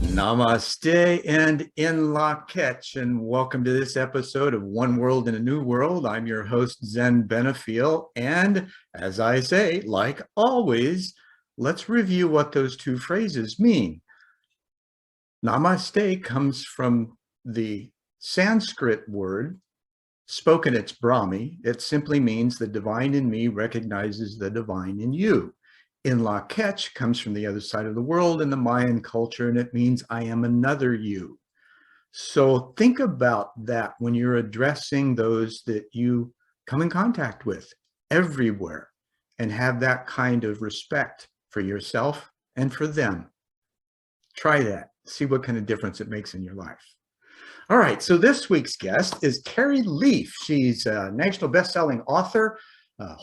Namaste and in la catch, and welcome to this episode of One World in a New World. I'm your host, Zen Benefiel, and as I say, like always, let's review what those two phrases mean. Namaste comes from the Sanskrit word, spoken it's Brahmi. It simply means the divine in me recognizes the divine in you. In la catch comes from the other side of the world in the Mayan culture, and it means I am another you. So think about that when you're addressing those that you come in contact with everywhere, and have that kind of respect for yourself and for them. Try that. See what kind of difference it makes in your life. All right, so this week's guest is Kerry Leath. She's a national best-selling author,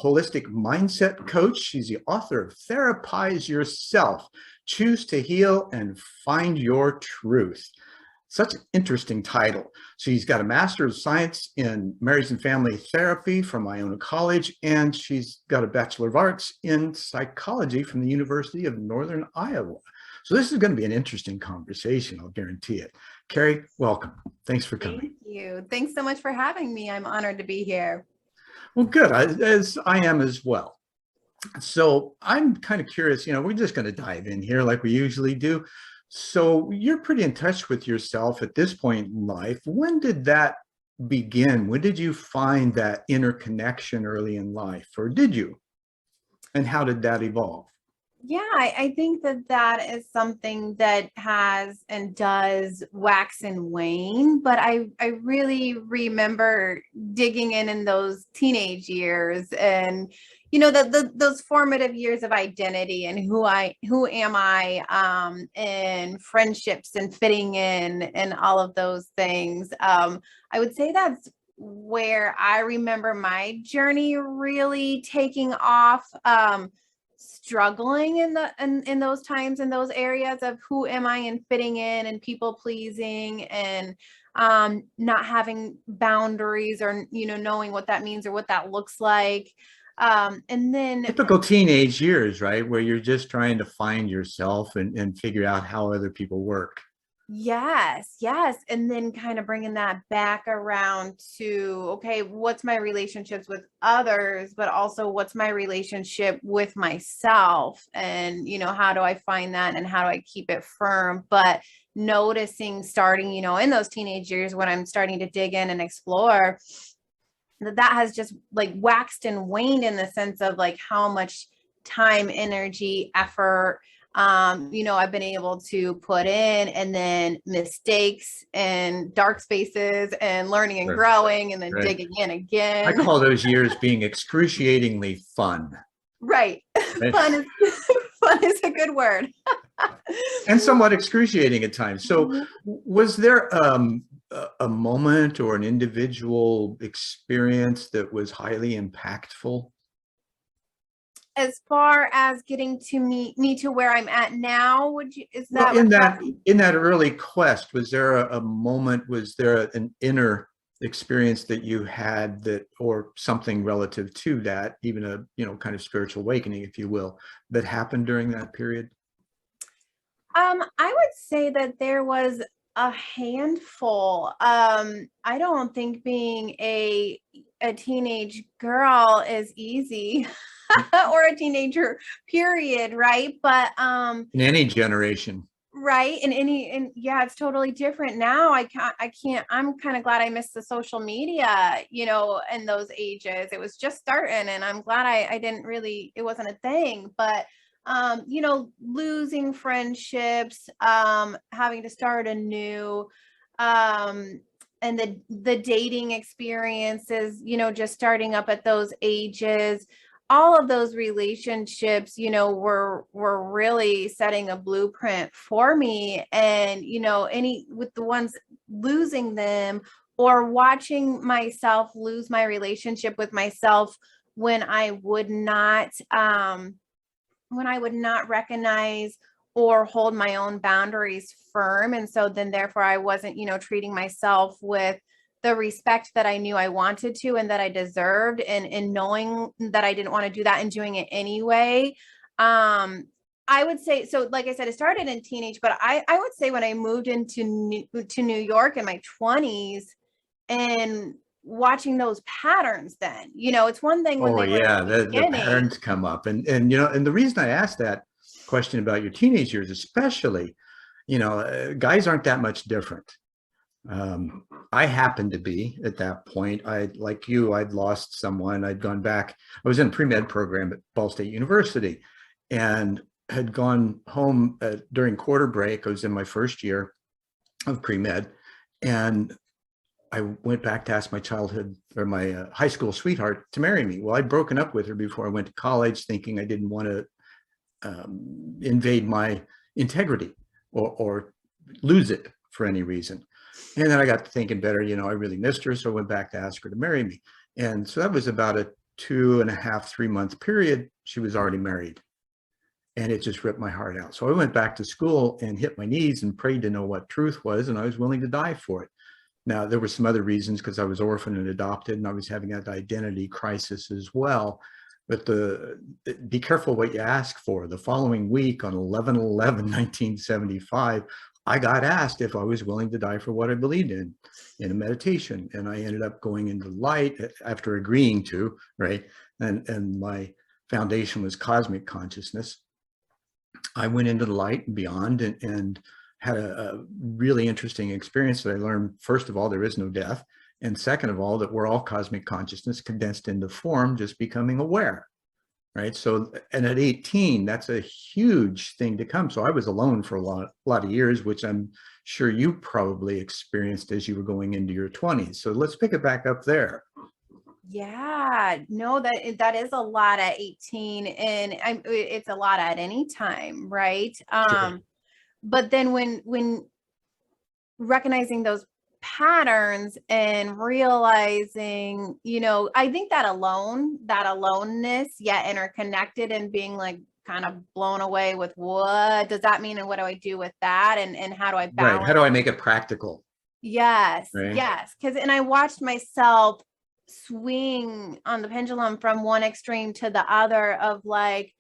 holistic mindset coach. She's the author of Therapize Yourself, Choose to Heal and Find Your Truth. Such an interesting title. She's got a Master of Science in Marriage and Family Therapy from Iona College, and she's got a Bachelor of Arts in Psychology from the University of Northern Iowa. So this is going to be an interesting conversation, I'll guarantee it. Kerry, welcome. Thanks for coming. Thank you. Thanks so much for having me. I'm honored to be here. Well, good, as I am as well. So I'm kind of curious, we're just going to dive in here like we usually do. So you're pretty in touch with yourself at this point in life. When did that begin? When did you find that inner connection early in life, or did you? And how did that evolve? Yeah, I think that is something that has and does wax and wane, but I really remember digging in those teenage years and those formative years of identity and who am I and friendships and fitting in and all of those things. I would say that's where I remember my journey really taking off. Struggling in those times, in those areas of who am I and fitting in and people pleasing and not having boundaries or knowing what that means or what that looks like. And then typical teenage years, right, where you're just trying to find yourself and figure out how other people work. Yes. And then kind of bringing that back around to, okay, what's my relationships with others, but also what's my relationship with myself? And, how do I find that and how do I keep it firm? But noticing starting, in those teenage years when I'm starting to dig in and explore, that has just like waxed and waned in the sense of like how much time, energy, effort, I've been able to put in, and then mistakes and dark spaces and learning and growing and then digging in again. I call those years being excruciatingly fun. Right. Fun is a good word. And somewhat excruciating at times. So was there a moment or an individual experience that was highly impactful? As far as getting to me to where I'm at now, is that well, in that early quest, was there a moment, was there an inner experience that you had that, or something relative to that, even a kind of spiritual awakening, if you will, that happened during that period? I would say that there was a handful. I don't think being a teenage girl is easy. Or a teenager period, right? But in any generation, right, and yeah, it's totally different now. I can't I'm kind of glad I missed the social media, in those ages. It was just starting, and I'm glad I didn't really, it wasn't a thing. But losing friendships, having to start anew, and the dating experiences, just starting up at those ages, all of those relationships, were really setting a blueprint for me. And, with the ones losing them or watching myself lose my relationship with myself when I would not recognize or hold my own boundaries firm. And so then therefore I wasn't, treating myself with the respect that I knew I wanted to and that I deserved, and knowing that I didn't want to do that and doing it anyway. I would say, so like I said, it started in teenage, but I would say when I moved into New York in my 20s and watching those patterns, then, it's one thing when Oh they were in yeah, the the beginning. patterns come up, and and the reason I asked that question about your teenage years, especially, guys aren't that much different. I happened to be at that point. Like you, I'd lost someone. I'd gone back. I was in a pre-med program at Ball State University, and had gone home during quarter break. I was in my first year of pre-med, and I went back to ask my childhood or my high school sweetheart to marry me. Well, I'd broken up with her before I went to college, thinking I didn't want to invade my integrity or lose it for any reason. And then I got to thinking better, I really missed her. So I went back to ask her to marry me. And so that was about a 2.5, 3 month period. She was already married. And it just ripped my heart out. So I went back to school and hit my knees and prayed to know what truth was. And I was willing to die for it. Now, there were some other reasons, because I was orphaned and adopted, and I was having that identity crisis as well. But be careful what you ask for. The following week, on 11/11/1975, I got asked if I was willing to die for what I believed in a meditation. And I ended up going into light after agreeing to, right? And my foundation was cosmic consciousness. I went into the light and beyond, and had a really interesting experience that I learned, first of all, there is no death. And second of all, that we're all cosmic consciousness condensed into form, just becoming aware, right? So, and at 18, that's a huge thing to come. So I was alone for a lot of years, which I'm sure you probably experienced as you were going into your 20s. So let's pick it back up there. Yeah, no, that is a lot at 18, and it's a lot at any time, right? Sure. But then when recognizing those patterns and realizing, I think that aloneness, yet interconnected, and being like kind of blown away with what does that mean, and what do I do with that, and how do I Right. How balance? do I make it practical? Yes, Right. yes, and I watched myself swing on the pendulum from one extreme to the other of like,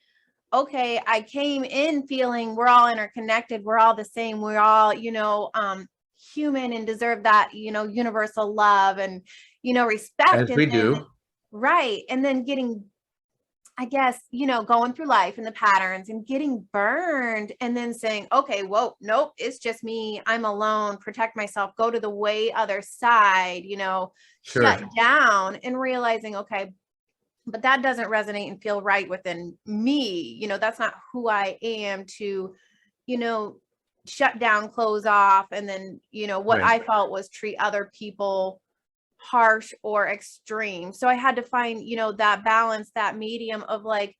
okay, I came in feeling we're all interconnected, we're all the same, we're all, human, and deserve that, universal love and, respect. As And we then, do. right. And then getting, I guess, going through life and the patterns and getting burned, and then saying, okay, whoa, nope, it's just me. I'm alone, protect myself, go to the way other side, shut Sure. down, and realizing, okay, but that doesn't resonate and feel right within me. That's not who I am to, shut down, close off. And then, what Right. I felt was treat other people harsh or extreme. So I had to find, that balance, that medium of like,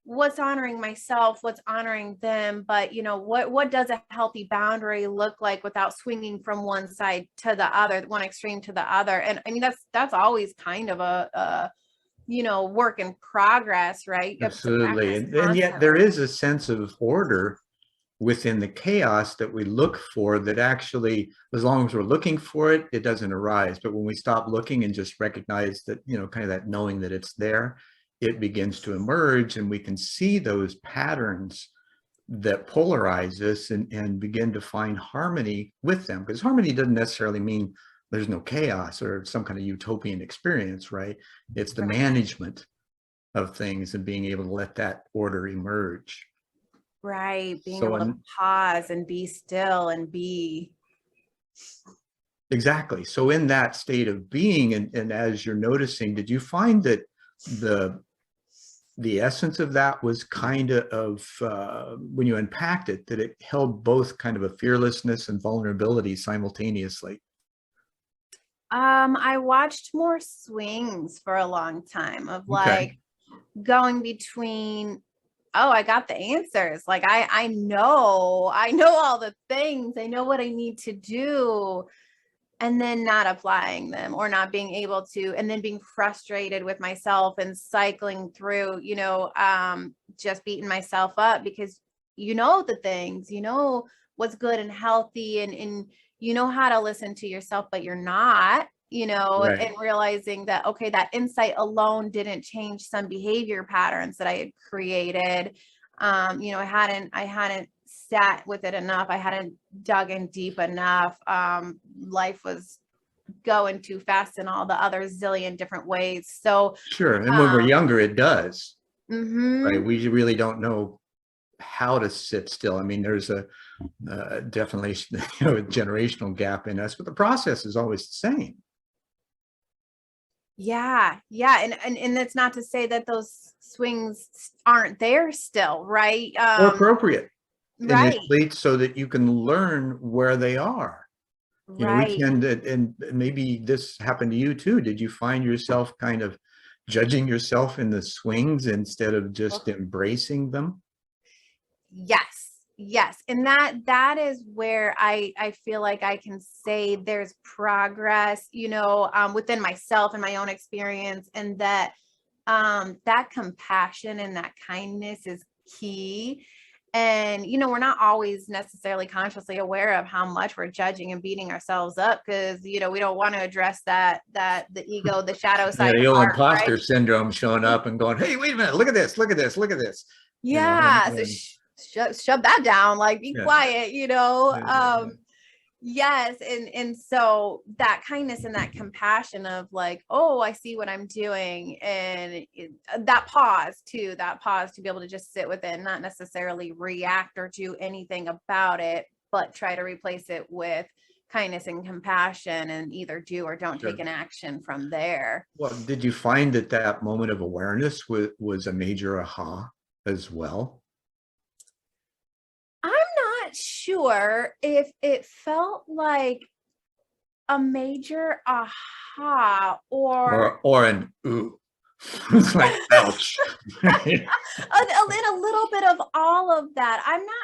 what's honoring myself, what's honoring them, but what does a healthy boundary look like without swinging from one side to the other, one extreme to the other. And I mean, that's always kind of a work in progress, right? You have to Absolutely. practice And yet there constantly. is a sense of order within the chaos that we look for, that actually, as long as we're looking for it, it doesn't arise. But when we stop looking and just recognize that, kind of that knowing that it's there, it begins to emerge, and we can see those patterns that polarize us, and begin to find harmony with them. Because harmony doesn't necessarily mean there's no chaos or some kind of utopian experience, right? It's the Right. management of things and being able to let that order emerge. Right. Being So, able to pause and be still and be. exactly. So in that state of being, and as you're noticing, did you find that the essence of that was kind of when you unpacked it, that it held both kind of a fearlessness and vulnerability simultaneously? I watched more swings for a long time of Okay. like going between, oh, I got the answers. Like I know all the things. I know what I need to do. And then not applying them, or not being able to, and then being frustrated with myself and cycling through, just beating myself up because the things, what's good and healthy, and how to listen to yourself, but you're not, Right. and realizing that, okay, that insight alone didn't change some behavior patterns that I had created. I hadn't sat with it enough. I hadn't dug in deep enough. Life was going too fast in all the other zillion different ways. So, Sure. And when we're younger, it does, right? mhm. We really don't know how to sit still. I mean, there's a definitely a generational gap in us, but the process is always the same. Yeah, yeah, and that's not to say that those swings aren't there still, right? Or appropriate Right, initially so that you can learn where they are. We right. tend to, and maybe this happened to you too. Did you find yourself kind of judging yourself in the swings instead of just embracing them? Yes, yes, and that is where I feel like I can say there's progress, within myself and my own experience, and that that compassion and that kindness is key. And we're not always necessarily consciously aware of how much we're judging and beating ourselves up, because we don't want to address that the ego, the shadow Yeah, side the of old our, right? imposter syndrome showing up and going, "Hey, wait a minute! Look at this! Look at this! Look at this!" Yeah, so And shove that down, like, be yeah, quiet. yeah, yeah, Yes, and so that kindness and that compassion of like, oh, I see what I'm doing, and that pause too, that pause to be able to just sit with it, not necessarily react or do anything about it, but try to replace it with kindness and compassion, and either do or don't take sure. an action from there. Well, did you find that that moment of awareness was a major aha as well? I'm not sure if it felt like a major aha or Or an ooh? It's like, ouch. Right? a little bit of all of that.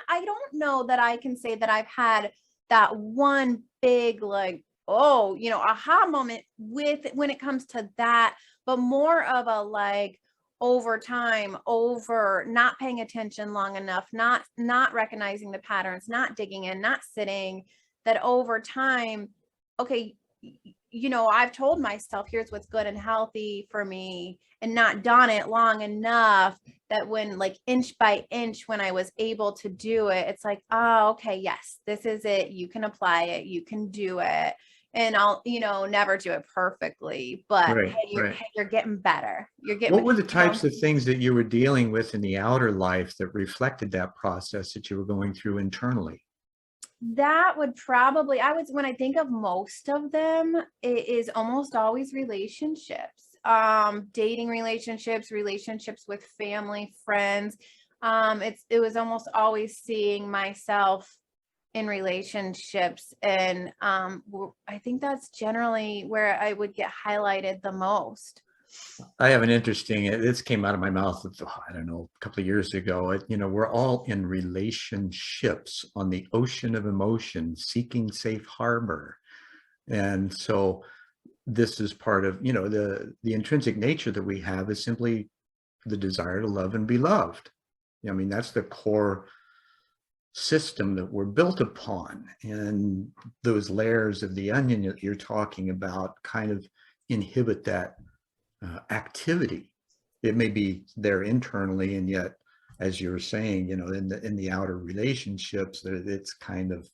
I don't know that I can say that I've had that one big, like, oh, aha moment with when it comes to that, but more of a like over time, over not paying attention long enough, not recognizing the patterns, not digging in, not sitting, that over time, okay, I've told myself here's what's good and healthy for me, and not done it long enough that when, like, inch by inch, when I was able to do it, it's like, oh, okay, yes, this is it. You can apply it, you can do it. And I'll, never do it perfectly, but Right, hey, right. you're getting better. You're What getting, were the types of things that you were dealing with in the outer life that reflected that process that you were going through internally? that would probably, I would, when I think of most of them, it is almost always relationships, dating relationships, relationships with family, friends. It was almost always seeing myself in relationships, and I think that's generally where I would get highlighted the most. I have an interesting, this came out of my mouth, I don't know, a couple of years ago. We're all in relationships on the ocean of emotion, seeking safe harbor. And so this is part of, the intrinsic nature that we have is simply the desire to love and be loved. I mean, that's the core system that we're built upon. And those layers of the onion that you're talking about kind of inhibit that activity. It may be there internally, and yet, as you're saying, in the outer relationships, that it's kind of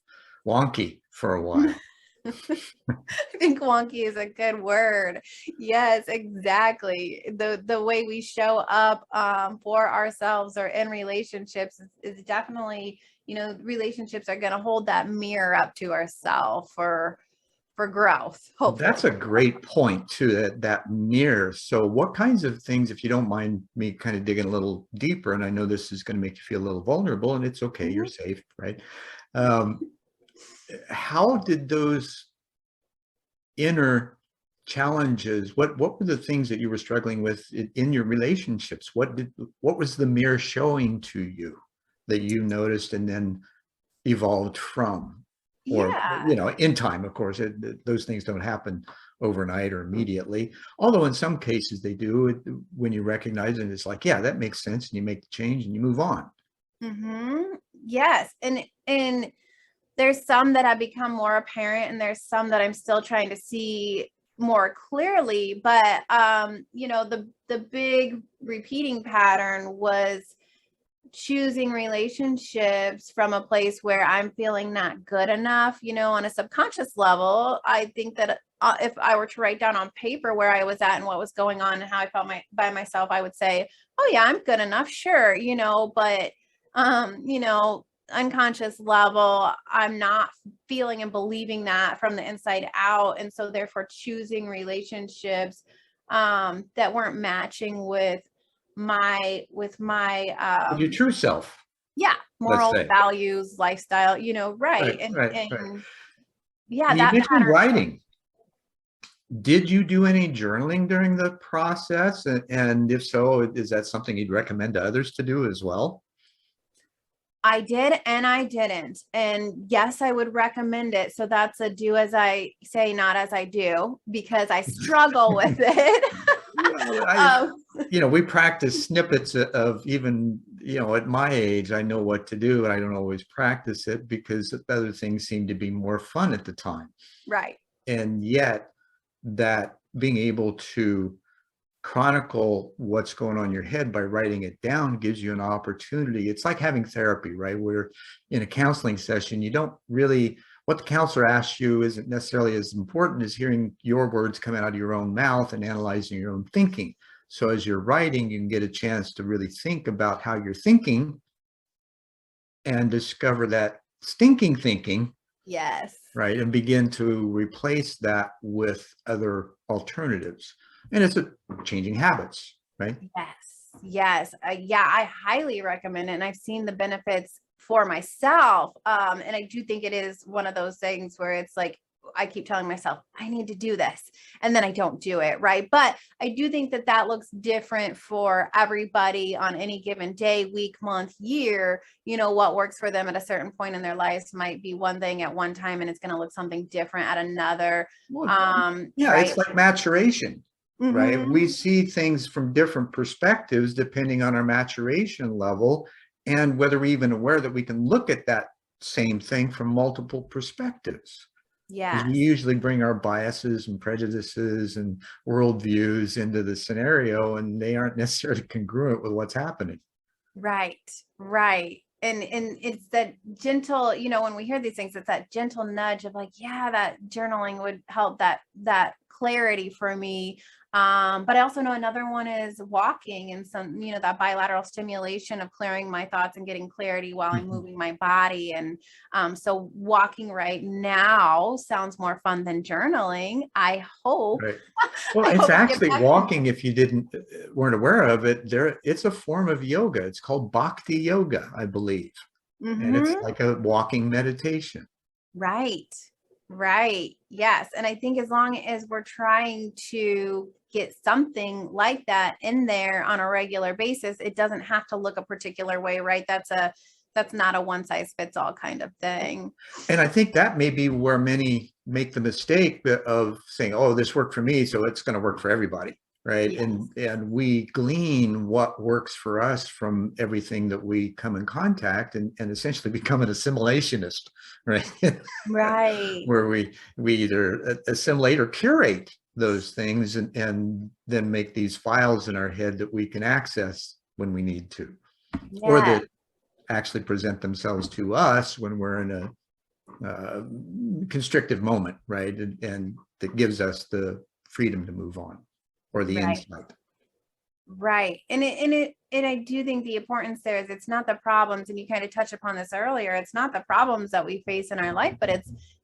wonky for a while. I think wonky is a good word. Yes, exactly. The way we show up for ourselves or in relationships is definitely, relationships are going to hold that mirror up to ourselves for growth, That's hopefully. a great point too, that mirror. So what kinds of things, if you don't mind me kind of digging a little deeper, and I know this is going to make you feel a little vulnerable, and it's okay, you're Mhm. safe, right? Um, how did those inner challenges, what were the things that you were struggling with in your relationships? What was the mirror showing to you that you noticed and then evolved from? Or, Yeah. in time, of course, those things don't happen overnight or immediately, although in some cases they do. When you recognize it, it's like, yeah, that makes sense, and you make the change and you move on. Yes. And there's some that have become more apparent, and there's some that I'm still trying to see more clearly. But the big repeating pattern was choosing relationships from a place where I'm feeling not good enough, on a subconscious level. I think that if I were to write down on paper where I was at and what was going on and how I felt by myself, I would say, oh yeah, I'm good enough. Sure. But, unconscious level, I'm not feeling and believing that from the inside out. And so therefore choosing relationships, that weren't matching with my Your true self, yeah, let's morals, say. values, lifestyle, right. Right, And right, right. and yeah, And you that mentioned pattern. writing. Did you do any journaling during the process? And if so, is that something you'd recommend to others to do as well? I did and I didn't. And yes, I would recommend it. So that's a do as I say, not as I do, because I struggle with it. Well, we practice snippets of even, at my age, I know what to do, and I don't always practice it because other things seem to be more fun at the time. Right. And yet that being able to chronicle what's going on in your head by writing it down gives you an opportunity. It's like having therapy, right? Where in a counseling session, you don't really, what the counselor asks you isn't necessarily as important as hearing your words come out of your own mouth and analyzing your own thinking. So as you're writing, you can get a chance to really think about how you're thinking and discover that stinking thinking. Yes. Right. And begin to replace that with other alternatives. And it's a changing habits, right? Yes. Yes. Yeah, I highly recommend it. And I've seen the benefits for myself. And I do think it is one of those things where it's like, I keep telling myself, I need to do this. And then I don't do it. Right. But I do think that looks different for everybody on any given day, week, month, year. What works for them at a certain point in their lives might be one thing at one time, and it's going to look something different at another. Yeah, right. It's like maturation, right? We see things from different perspectives depending on our maturation level and whether we're even aware that we can look at that same thing from multiple perspectives. Because we Yes. usually bring our biases and prejudices and worldviews into the scenario, and they aren't necessarily congruent with what's happening. Right. Right. And it's that gentle, when we hear these things, it's that gentle nudge of like, yeah, that journaling would help that clarity for me. But I also know another one is walking, and some, that bilateral stimulation of clearing my thoughts and getting clarity while I'm moving my body. And so walking right now sounds more fun than journaling, I hope. Right. Well, it's actually walking, if you weren't aware of it, it's a form of yoga. It's called bhakti yoga, I believe. And it's like a walking meditation. Right. Right. Yes. And I think as long as we're trying to get something like that in there on a regular basis, it doesn't have to look a particular way, right? That's not a one size fits all kind of thing. And I think that may be where many make the mistake of saying, oh, this worked for me, so it's going to work for everybody. Right. Yes. And we glean what works for us from everything that we come in contact, and essentially become an assimilationist, right? Right. Where we either assimilate or curate those things and then make these files in our head that we can access when we need to, or that actually present themselves to us when we're in a constrictive moment, right? And that gives us the freedom to move on, or the insight. Right. And I do think the importance there is it's not the problems, and you kind of touched upon this earlier. It's not the problems that we face in our life, but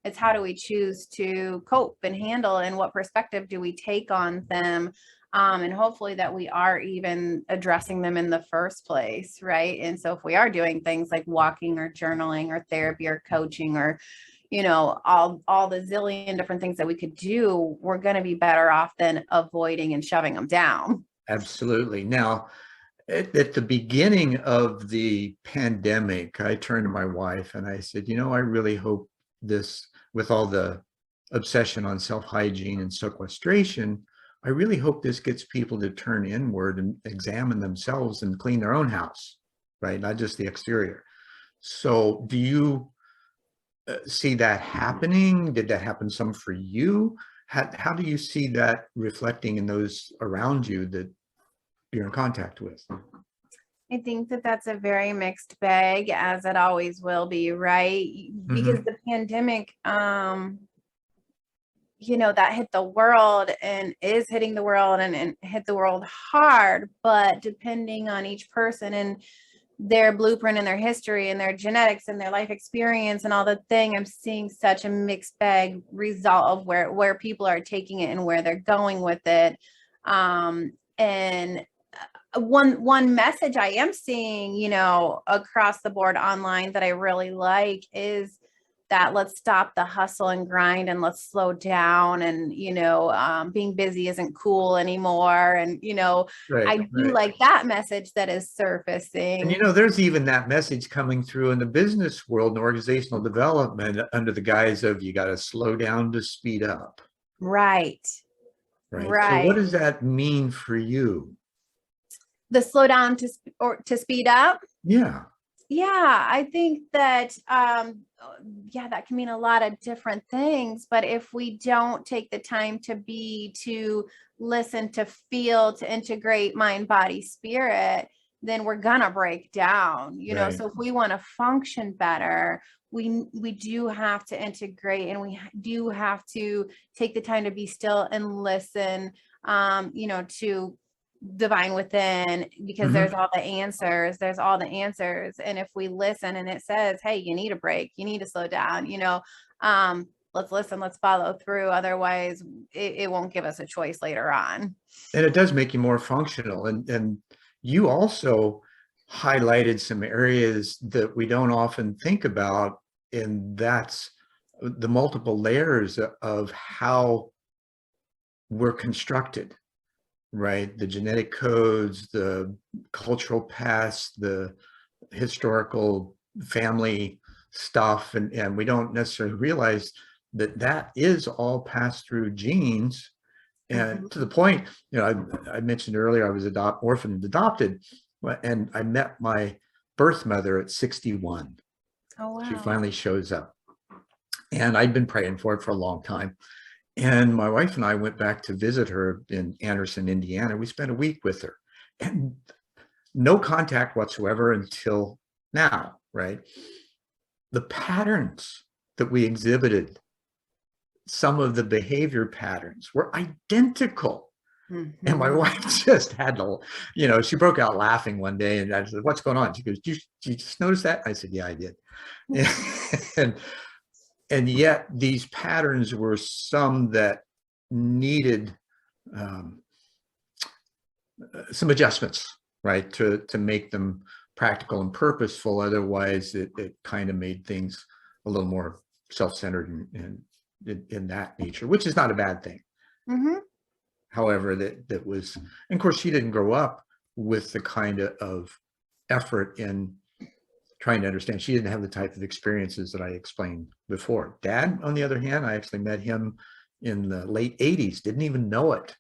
it's how do we choose to cope and handle, and what perspective do we take on them? And hopefully that we are even addressing them in the first place, right? And so if we are doing things like walking or journaling or therapy or coaching or, all the zillion different things that we could do, we're going to be better off than avoiding and shoving them down. Absolutely. Now, at the beginning of the pandemic, I turned to my wife and I said, I really hope this, with all the obsession on self-hygiene and sequestration, I really hope this gets people to turn inward and examine themselves and clean their own house, right? Not just the exterior. So do you see that happening? Did that happen some for you? How do you see that reflecting in those around you that you're in contact with? I think that that's a very mixed bag, as it always will be, right? Because Mhm. the pandemic, that hit the world and is hitting the world and hit the world hard, but depending on each person and their blueprint and their history and their genetics and their life experience and all the thing, I'm seeing such a mixed bag result of where people are taking it and where they're going with it. And one message I am seeing, across the board online that I really like is that let's stop the hustle and grind and let's slow down, and being busy isn't cool anymore, and Right, I do right. like that message that is And surfacing. there's even that message coming through in the business world and organizational development under the guise of you got to slow down to speed up, Right, right? So what right. does that mean for you? The slow down to speed up. Yeah. Yeah, I think that yeah, that can mean a lot of different things, but if we don't take the time to listen, to feel, to integrate mind, body, spirit, then we're gonna break down, Right. So if we want to function better, we do have to integrate, and we do have to take the time to be still and listen, to divine within, because Mhm. there's all the answers, and if we listen and it says, hey, you need a break, you need to slow down, let's listen, let's follow through, otherwise it won't give us a choice later on. And it does make you more functional. And you also highlighted some areas that we don't often think about, and that's the multiple layers of how we're constructed, right? The genetic codes, the cultural past, the historical family stuff, and we don't necessarily realize that that is all passed through genes. And Mhm. to the point, I mentioned earlier I was orphaned and adopted, and I met my birth mother at 61. Oh, She wow. finally shows up, and I'd been praying for it for a long time. And my wife and I went back to visit her in Anderson, Indiana. We spent a week with her, and no contact whatsoever until now, right? The patterns that we exhibited, some of the behavior patterns were identical. And my Mhm. wife just had to, she broke out laughing one day, and I said, "What's going on?" She goes, "Did you just notice that?" I said, "Yeah, I did." and and yet these patterns were some that needed um, some adjustments, right, to make them practical and purposeful. Otherwise, it kind of made things a little more self-centered and in that nature, which is not a bad thing. Mhm. However, that was, and of course, she didn't grow up with the kind of effort in trying to understand. She didn't have the type of experiences that I explained before. Dad, on the other hand, I actually met him in the late 80s, didn't even know it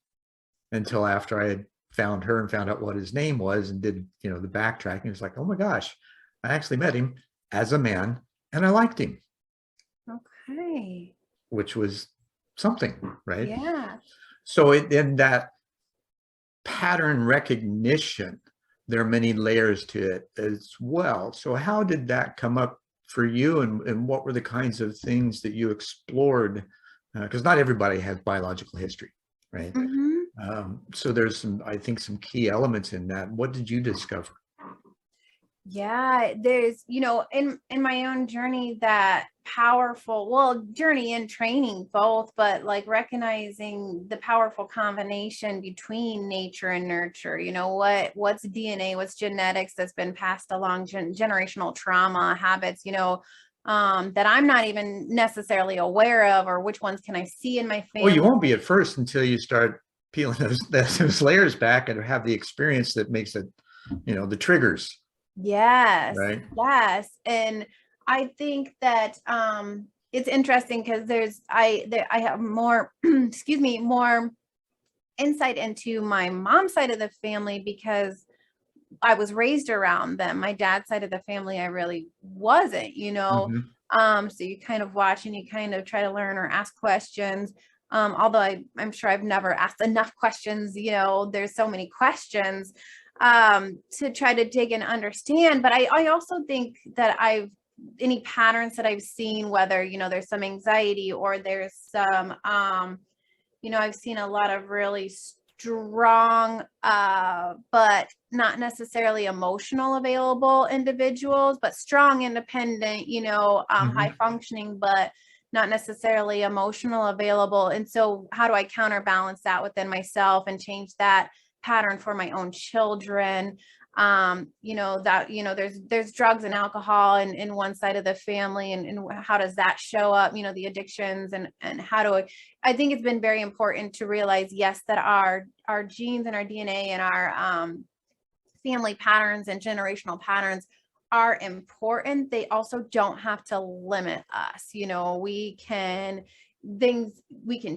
until after I had found her and found out what his name was and did, the backtracking. It's like, oh my gosh, I actually met him as a man and I liked him, Okay. which was something, right? Yeah. So in that pattern recognition, there are many layers to it as well. So how did that come up for you, and what were the kinds of things that you explored? Because not everybody has biological history, right? Mhm. So there's I think, some key elements in that. What did you discover? Yeah, there's, in my own journey, that powerful, well, journey and training both, but like recognizing the powerful combination between nature and nurture. What's DNA, what's genetics that's been passed along, generational trauma, habits, that I'm not even necessarily aware of, or which ones can I see in my Well, you family. won't be at first until you start peeling those layers back and have the experience that makes it, the triggers, Yes, right? yes. And I think that it's interesting because I have more excuse me, more insight into my mom's side of the family, because I was raised around them. My dad's side of the family, I really wasn't, Mhm. So you kind of watch and you kind of try to learn or ask questions. Although I'm sure I've never asked enough questions, there's so many questions. to try to dig and understand. But I also think that any patterns that I've seen, whether, you know, there's some anxiety or there's some, you know, I've seen a lot of really strong, but not necessarily emotional available individuals, but strong, independent, you know, high functioning, but not necessarily emotional available. And so how do I counterbalance that within myself and change that pattern for my own children? You know, that, you know, there's drugs and alcohol in one side of the family, and how does that show up, you know, the addictions, and how do I think it's been very important to realize, yes, that our genes and our DNA and our family patterns and generational patterns are important. They also don't have to limit us. You know, we can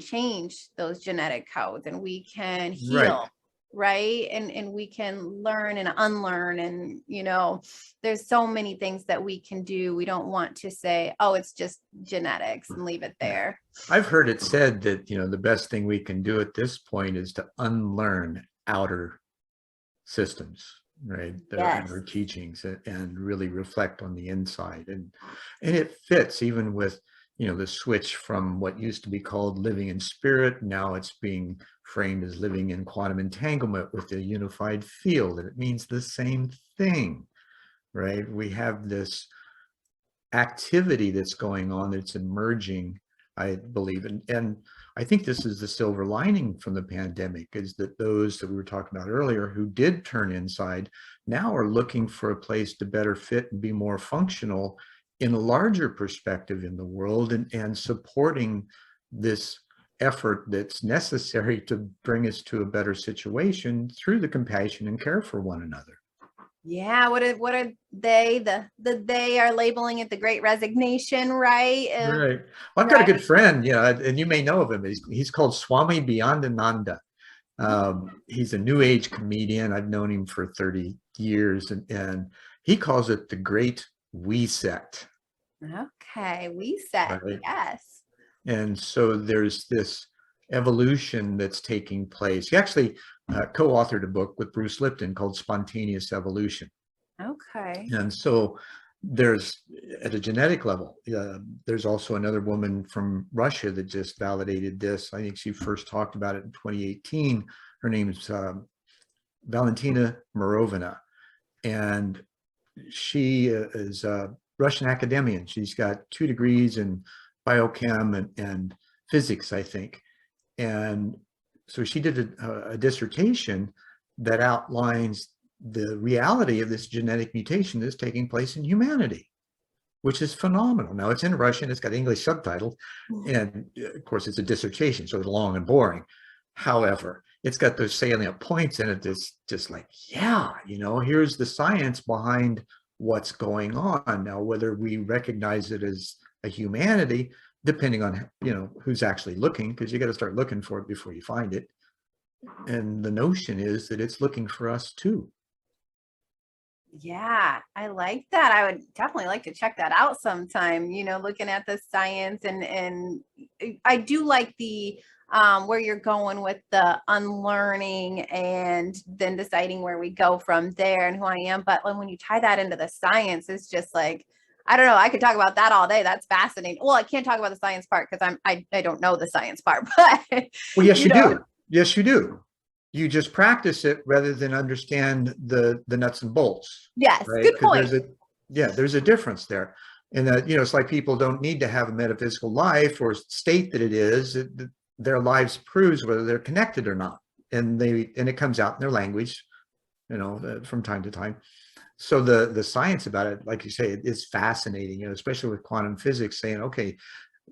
change those genetic codes, and we can heal. Right. And we can learn and unlearn. And, you know, there's so many things that we can do. We don't want to say, oh, it's just genetics, and leave it there. I've heard it said that, you know, the best thing we can do at this point is to unlearn outer systems, right? Yes. Our teachings, and really reflect on the inside. And it fits even with, you know, the switch from what used to be called living in spirit. Now it's being framed as living in quantum entanglement with a unified field. And it means the same thing, right? We have this activity that's going on, that's emerging, I believe. And I think this is the silver lining from the pandemic, is that those that we were talking about earlier who did turn inside now are looking for a place to better fit and be more functional in a larger perspective in the world, and supporting this effort that's necessary to bring us to a better situation through the compassion and care for one another. Yeah, what are they? They are labeling it the Great Resignation, right? Right. Well, I've got a good friend, yeah, and you may know of him. He's called Swami Beyondananda. He's a new age comedian. I've known him for 30 years, and he calls it the Great Reset. Okay, reset. Right? Yes. And so there's this evolution that's taking place. He actually co-authored a book with Bruce Lipton called Spontaneous Evolution. Okay. And so there's, at a genetic level, there's also another woman from Russia that just validated this. I think she first talked about it in 2018. Her name is Valentina Morovina, and she is a Russian academician. She's got 2 degrees in biochem and physics, I think. And so she did a dissertation that outlines the reality of this genetic mutation that's taking place in humanity, which is phenomenal. Now, it's in Russian, it's got English subtitles, and of course it's a dissertation, so it's long and boring. However, it's got those salient points in it that's just like, yeah, you know, here's the science behind what's going on. Now, whether we recognize it as a humanity, depending on, you know, who's actually looking, because you got to start looking for it before you find it. And the notion is that it's looking for us too. Yeah, I like that. I would definitely like to check that out sometime, you know, looking at the science, and I do like the where you're going with the unlearning and then deciding where we go from there and who I am. But when you tie that into the science, it's just like, I don't know, I could talk about that all day. That's fascinating. Well, I can't talk about the science part because I don't know the science part, but well, yes, you do. Yes, you do. You just practice it rather than understand the nuts and bolts. Yes, right? good point. There's a difference there. And that, you know, it's like people don't need to have a metaphysical life or state that it is. Their lives proves whether they're connected or not. And it comes out in their language, you know, from time to time. So the science about it, like you say, is fascinating, you know, especially with quantum physics saying, okay,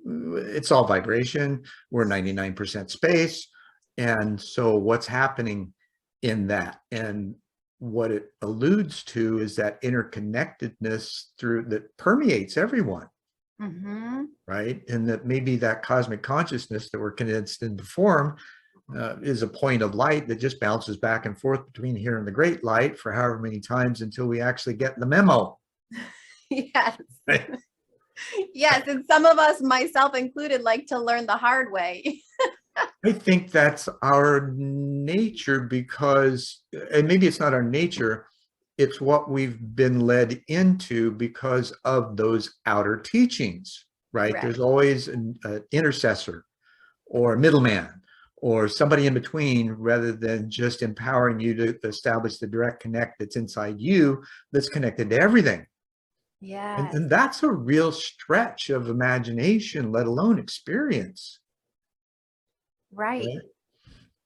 it's all vibration. We're 99% space. And so what's happening in that? And what it alludes to is that interconnectedness that permeates everyone, right? And that maybe that cosmic consciousness that we're condensed into form is a point of light that just bounces back and forth between here and the great light for however many times until we actually get the memo. Yes. Right? Yes, and some of us, myself included, like to learn the hard way. I think that's our nature because, and maybe it's not our nature, it's what we've been led into because of those outer teachings, right? There's always an intercessor or a middleman or somebody in between, rather than just empowering you to establish the direct connect that's inside you, that's connected to everything. Yes. And that's a real stretch of imagination, let alone experience. Right.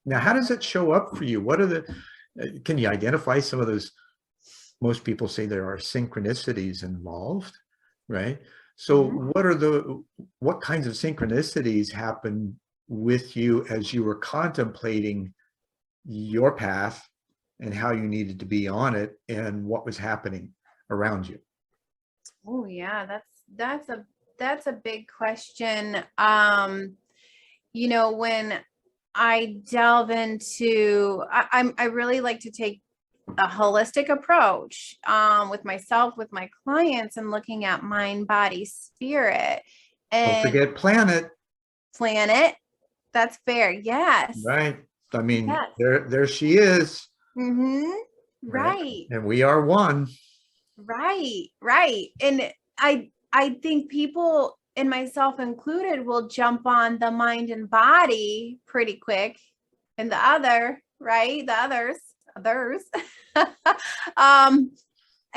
Now, how does it show up for you? What are the, can you identify some of those? Most people say there are synchronicities involved, right? So what kinds of synchronicities happen with you as you were contemplating your path and how you needed to be on it and what was happening around you? Oh yeah, that's a big question. You know, when I delve into, I really like to take a holistic approach with myself, with my clients, and looking at mind, body, spirit, Don't and forget planet. planet. That's fair. Yes. Right. I mean, Yes. there she is. Mm-hmm. Right. Right. And we are one. Right. Right. And I think people, and myself included, will jump on the mind and body pretty quick, and the other, right? The others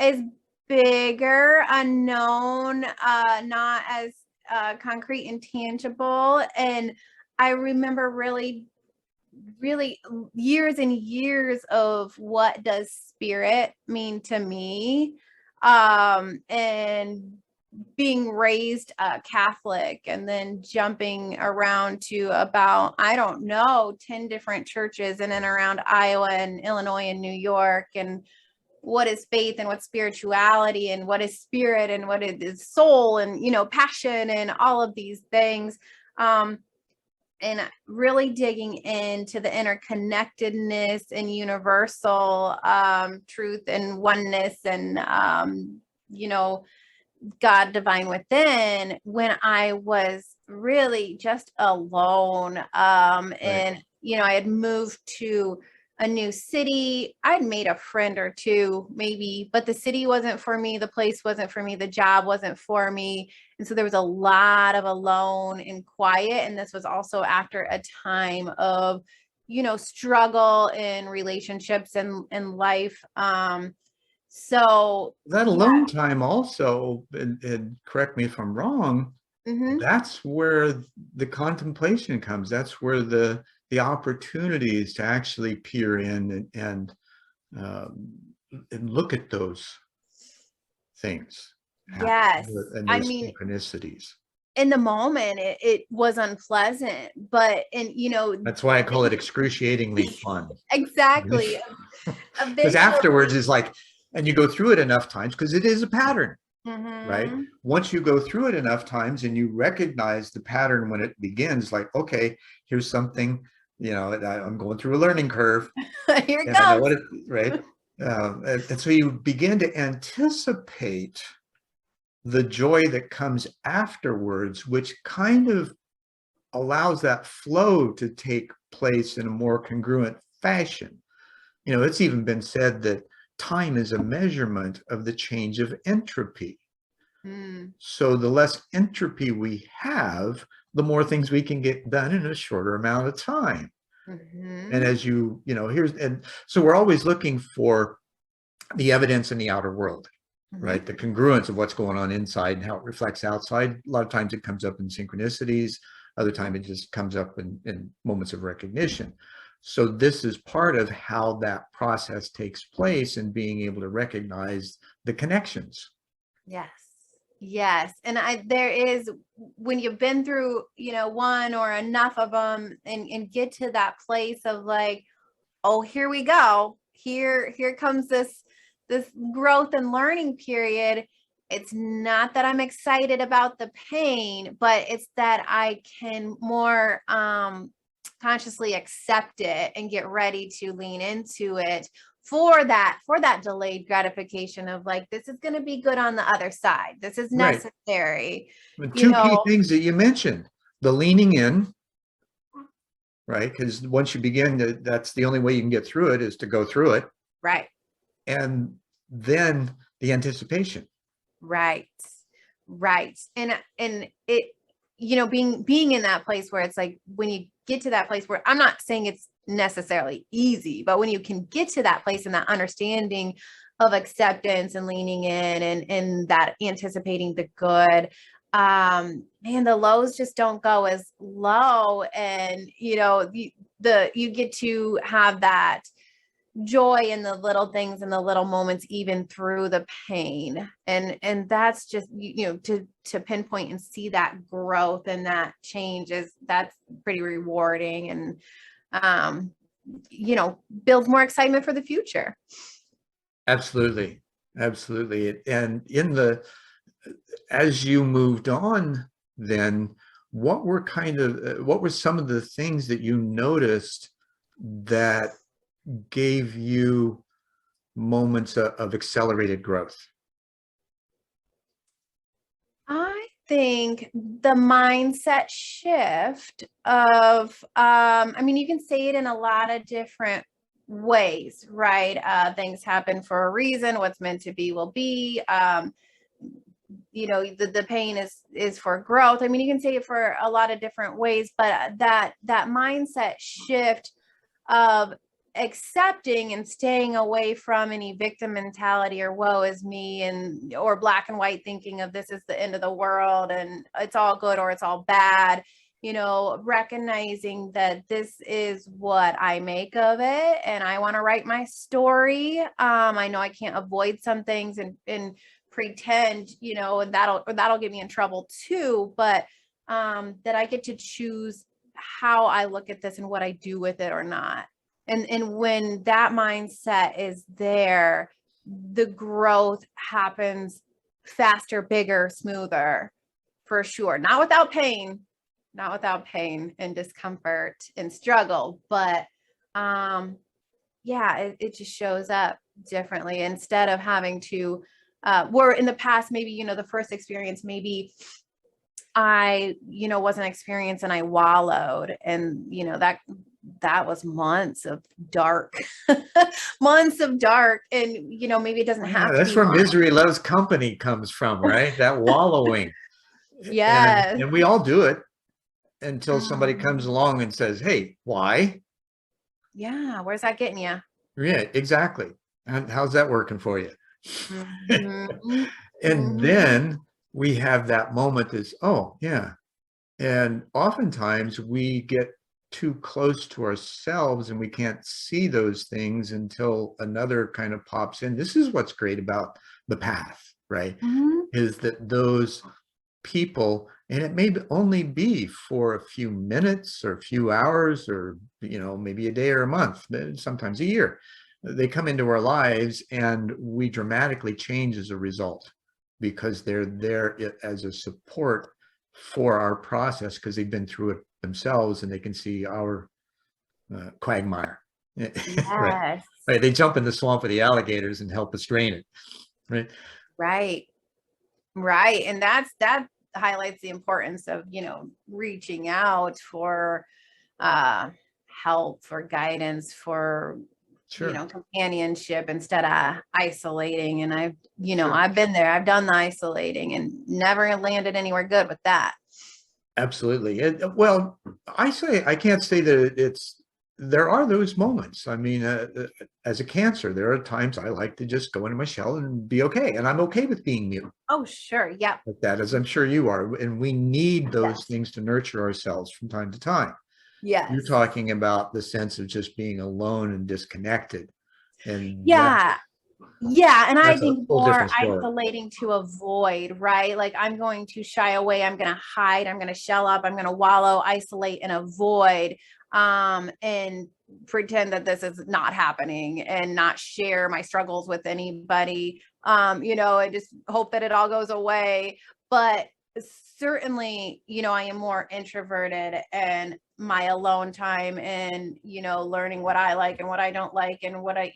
is bigger, unknown, not as concrete and tangible. And I remember really years and years of what does spirit mean to me, and being raised Catholic, and then jumping around to about, I don't know, 10 different churches in and around Iowa and Illinois and New York, and what is faith and what's spirituality and what is spirit and what is soul and, you know, passion and all of these things. And really digging into the interconnectedness and universal truth and oneness and, you know, God divine within, when I was really just alone. And, you know, I had moved to a new city. I'd made a friend or two maybe, but the city wasn't for me. The place wasn't for me. The job wasn't for me. And so there was a lot of alone and quiet. And this was also after a time of, you know, struggle in relationships and life. So That alone time also, and correct me if I'm wrong, that's where the contemplation comes. That's where the opportunities to actually peer in and look at those things. Yes. And I those mean, synchronicities. in the moment, it was unpleasant, but, and, you know, That's why I call it excruciatingly fun. exactly. Because afterwards is like, and you go through it enough times, because it is a pattern, right? Once you go through it enough times and you recognize the pattern when it begins, like, okay, here's something, you know, I'm going through a learning curve. Here it and I know goes. what it, right? And so you begin to anticipate the joy that comes afterwards, which kind of allows that flow to take place in a more congruent fashion. You know, it's even been said that time is a measurement of the change of entropy. So the less entropy we have, the more things we can get done in a shorter amount of time. And as you know, and so we're always looking for the evidence in the outer world, right? The congruence of what's going on inside and how it reflects outside. A lot of times it comes up in synchronicities. Other time it just comes up in moments of recognition. So this is part of how that process takes place and being able to recognize the connections. Yes. Yes. And there is, when you've been through, you know, one or enough of them, and get to that place of like, oh, here we go. Here comes this growth and learning period. It's not that I'm excited about the pain, but it's that I can more consciously accept it and get ready to lean into it for that delayed gratification of like, this is going to be good on the other side. This is necessary. Two key things that you mentioned: the leaning in right? Because once you begin, that's the only way you can get through it, is to go through it. Right. And then the anticipation. Right. Right. And it, being in that place where it's like, when you get to that place where, I'm not saying it's necessarily easy, but when you can get to that place and that understanding of acceptance and leaning in and that anticipating the good, man, the lows just don't go as low. And you get to have that joy in the little things and the little moments, even through the pain. And that's just, to pinpoint and see that growth and that change, that's pretty rewarding, and builds more excitement for the future. Absolutely. Absolutely. And as you moved on, then what were some of the things that you noticed that gave you moments of accelerated growth? I think the mindset shift of, you can say it in a lot of different ways, right? Things happen for a reason. What's meant to be will be. The pain is for growth. You can say it for a lot of different ways, but that mindset shift of accepting and staying away from any victim mentality or woe is me, or black and white thinking of this is the end of the world and it's all good or it's all bad, recognizing that this is what I make of it and I want to write my story. I know I can't avoid some things and pretend, and that'll get me in trouble too, but that I get to choose how I look at this and what I do with it or not. And when that mindset is there, the growth happens faster, bigger, smoother, for sure. Not without pain and discomfort and struggle, but it just shows up differently, instead of having to, where in the past, maybe, the first experience, maybe I, wasn't experienced and I wallowed, and, that was months of dark, months of dark. And, maybe it doesn't have to That's be where long. misery loves company comes from, right? That wallowing. Yes. And we all do it until somebody comes along and says, hey, why? Yeah. Where's that getting you? Yeah, exactly. And how's that working for you? Mm-hmm. And then we have that moment is, oh, yeah. And oftentimes we get too close to ourselves and we can't see those things until another kind of pops in. This is what's great about the path, right? Mm-hmm. Is that those people, and it may only be for a few minutes or a few hours or, maybe a day or a month, sometimes a year, they come into our lives and we dramatically change as a result, because they're there as a support for our process, because they've been through it themselves and they can see our quagmire. Right. Yes. Right. They jump in the swamp of the alligators and help us drain it. Right. Right. Right. And that highlights the importance of, reaching out for help, for guidance, for companionship, instead of isolating. And I've been there, I've done the isolating and never landed anywhere good with that. Absolutely. Well, I can't say that there are those moments. As a cancer, there are times I like to just go into my shell and be okay. And I'm okay with being mute. Oh, sure. Yep. Like that, as I'm sure you are. And we need those Yes. things to nurture ourselves from time to time. Yes. You're talking about the sense of just being alone and disconnected. And yeah. Yeah. And I think more story. Isolating to avoid, right? Like, I'm going to shy away. I'm going to hide. I'm going to shell up. I'm going to wallow, isolate, and avoid, and pretend that this is not happening and not share my struggles with anybody. And just hope that it all goes away. But certainly, I am more introverted, and my alone time and, learning what I like and what I don't like and what I,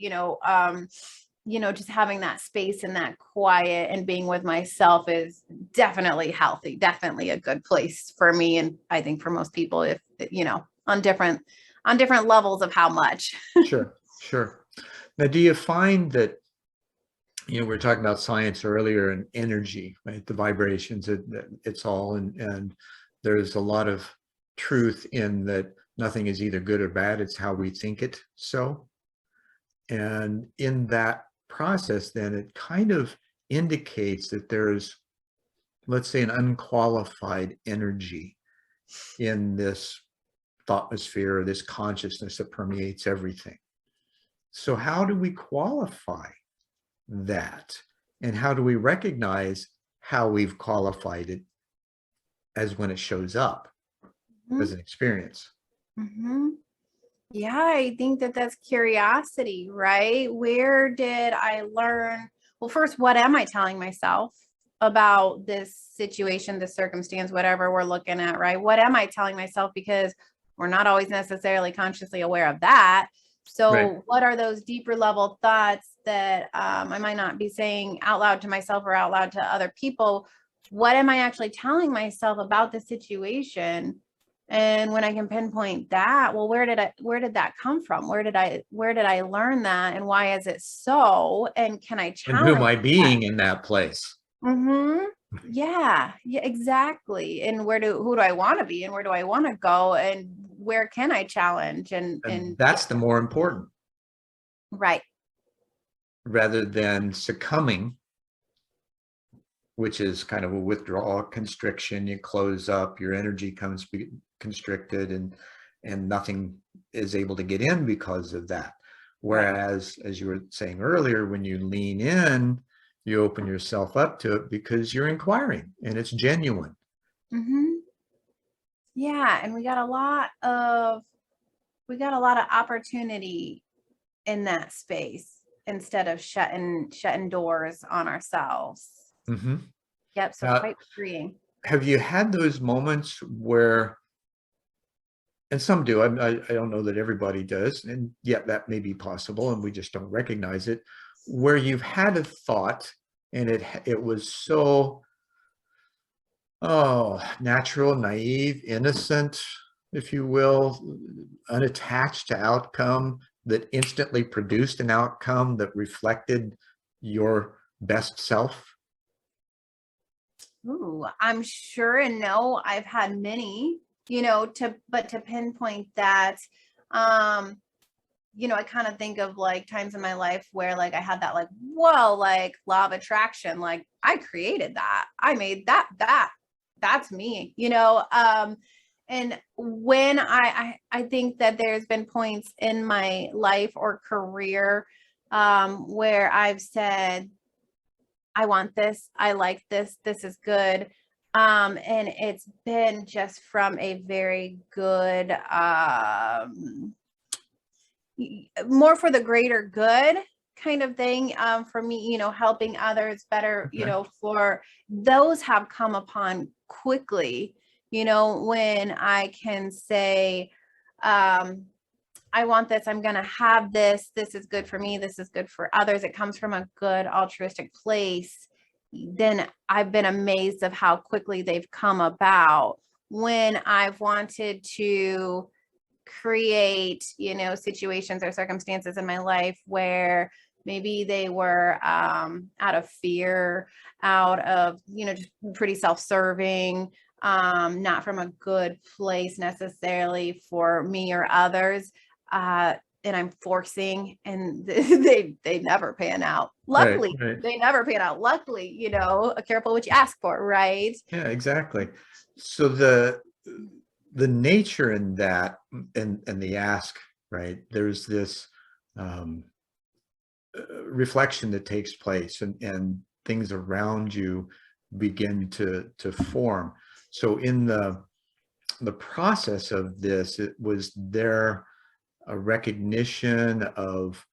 just having that space and that quiet and being with myself is definitely healthy, definitely a good place for me. And I think for most people, if, on different levels of how much. Sure, sure. Now, do you find that, we were talking about science earlier and energy, right? The vibrations, it's all, and there's a lot of truth in that nothing is either good or bad, it's how we think it so. And in that process, then it kind of indicates that there's, let's say, an unqualified energy in this thoughtmosphere or this consciousness that permeates everything. So how do we qualify that? And how do we recognize how we've qualified it as when it shows up as an experience? Mm-hmm. Yeah, I think that that's curiosity, right? Where did I learn? Well, first, what am I telling myself about this situation, this circumstance, whatever we're looking at, right? What am I telling myself? Because we're not always necessarily consciously aware of that. So Right. what are those deeper level thoughts that I might not be saying out loud to myself or out loud to other people? What am I actually telling myself about the situation? And when I can pinpoint that, well, where did that come from? Where did I learn that? And why is it so? And can I And who am challenge I that? being in that place? Mm-hmm. Yeah, exactly. And who do I want to be? And where do I want to go? And where can I challenge? And that's the more important, right. rather than succumbing, which is kind of a withdrawal, constriction. You close up, your energy comes constricted, and nothing is able to get in because of that. Whereas, as you were saying earlier, when you lean in, you open yourself up to it because you're inquiring and it's genuine. Mm-hmm. Yeah, and we got a lot of opportunity in that space instead of shutting doors on ourselves. Mm-hmm. Yep. So quite freeing. Have you had those moments where, and some do, I don't know that everybody does, and yet that may be possible and we just don't recognize it, where you've had a thought and it was so natural, naive, innocent, if you will, unattached to outcome, that instantly produced an outcome that reflected your best self? Ooh, I'm sure, and no, I've had many, to pinpoint that, I kind of think of like times in my life where like I had that like, whoa, like law of attraction, like I created that. I made that's me, and when I think that there's been points in my life or career where I've said, I want this, I like this is good. And it's been just from a very good, more for the greater good kind of thing, for me, helping others better, for those have come upon quickly, when I can say, I want this, I'm going to have this is good for me, this is good for others, it comes from a good altruistic place, then I've been amazed of how quickly they've come about. When I've wanted to create, situations or circumstances in my life where maybe they were out of fear, out of, just pretty self-serving, not from a good place necessarily for me or others, and I'm forcing, and they never pan out. Luckily, Right. they never pan out. Luckily, careful what you ask for, right? Yeah, exactly. So the nature in that, and the ask, right? There's this reflection that takes place, and things around you begin to form. So in the process of this, was there a recognition of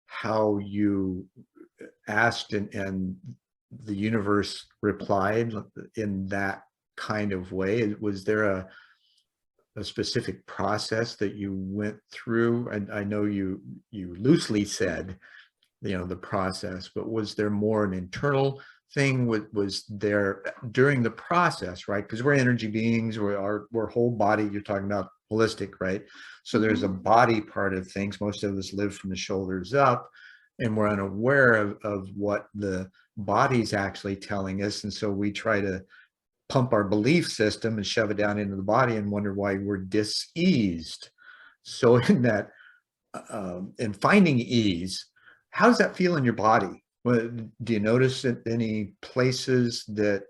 how you asked and the universe replied in that kind of way? Was there a specific process that you went through? And I know you loosely said, the process, but was there more an internal thing? Was there during the process, right? Because we're energy beings, we're whole body. You're talking about holistic, right? So there's a body part of things. Most of us live from the shoulders up, and we're unaware of what the body's actually telling us. And so we try to pump our belief system and shove it down into the body and wonder why we're diseased. So in that, in finding ease, how does that feel in your body? Do you notice at any places that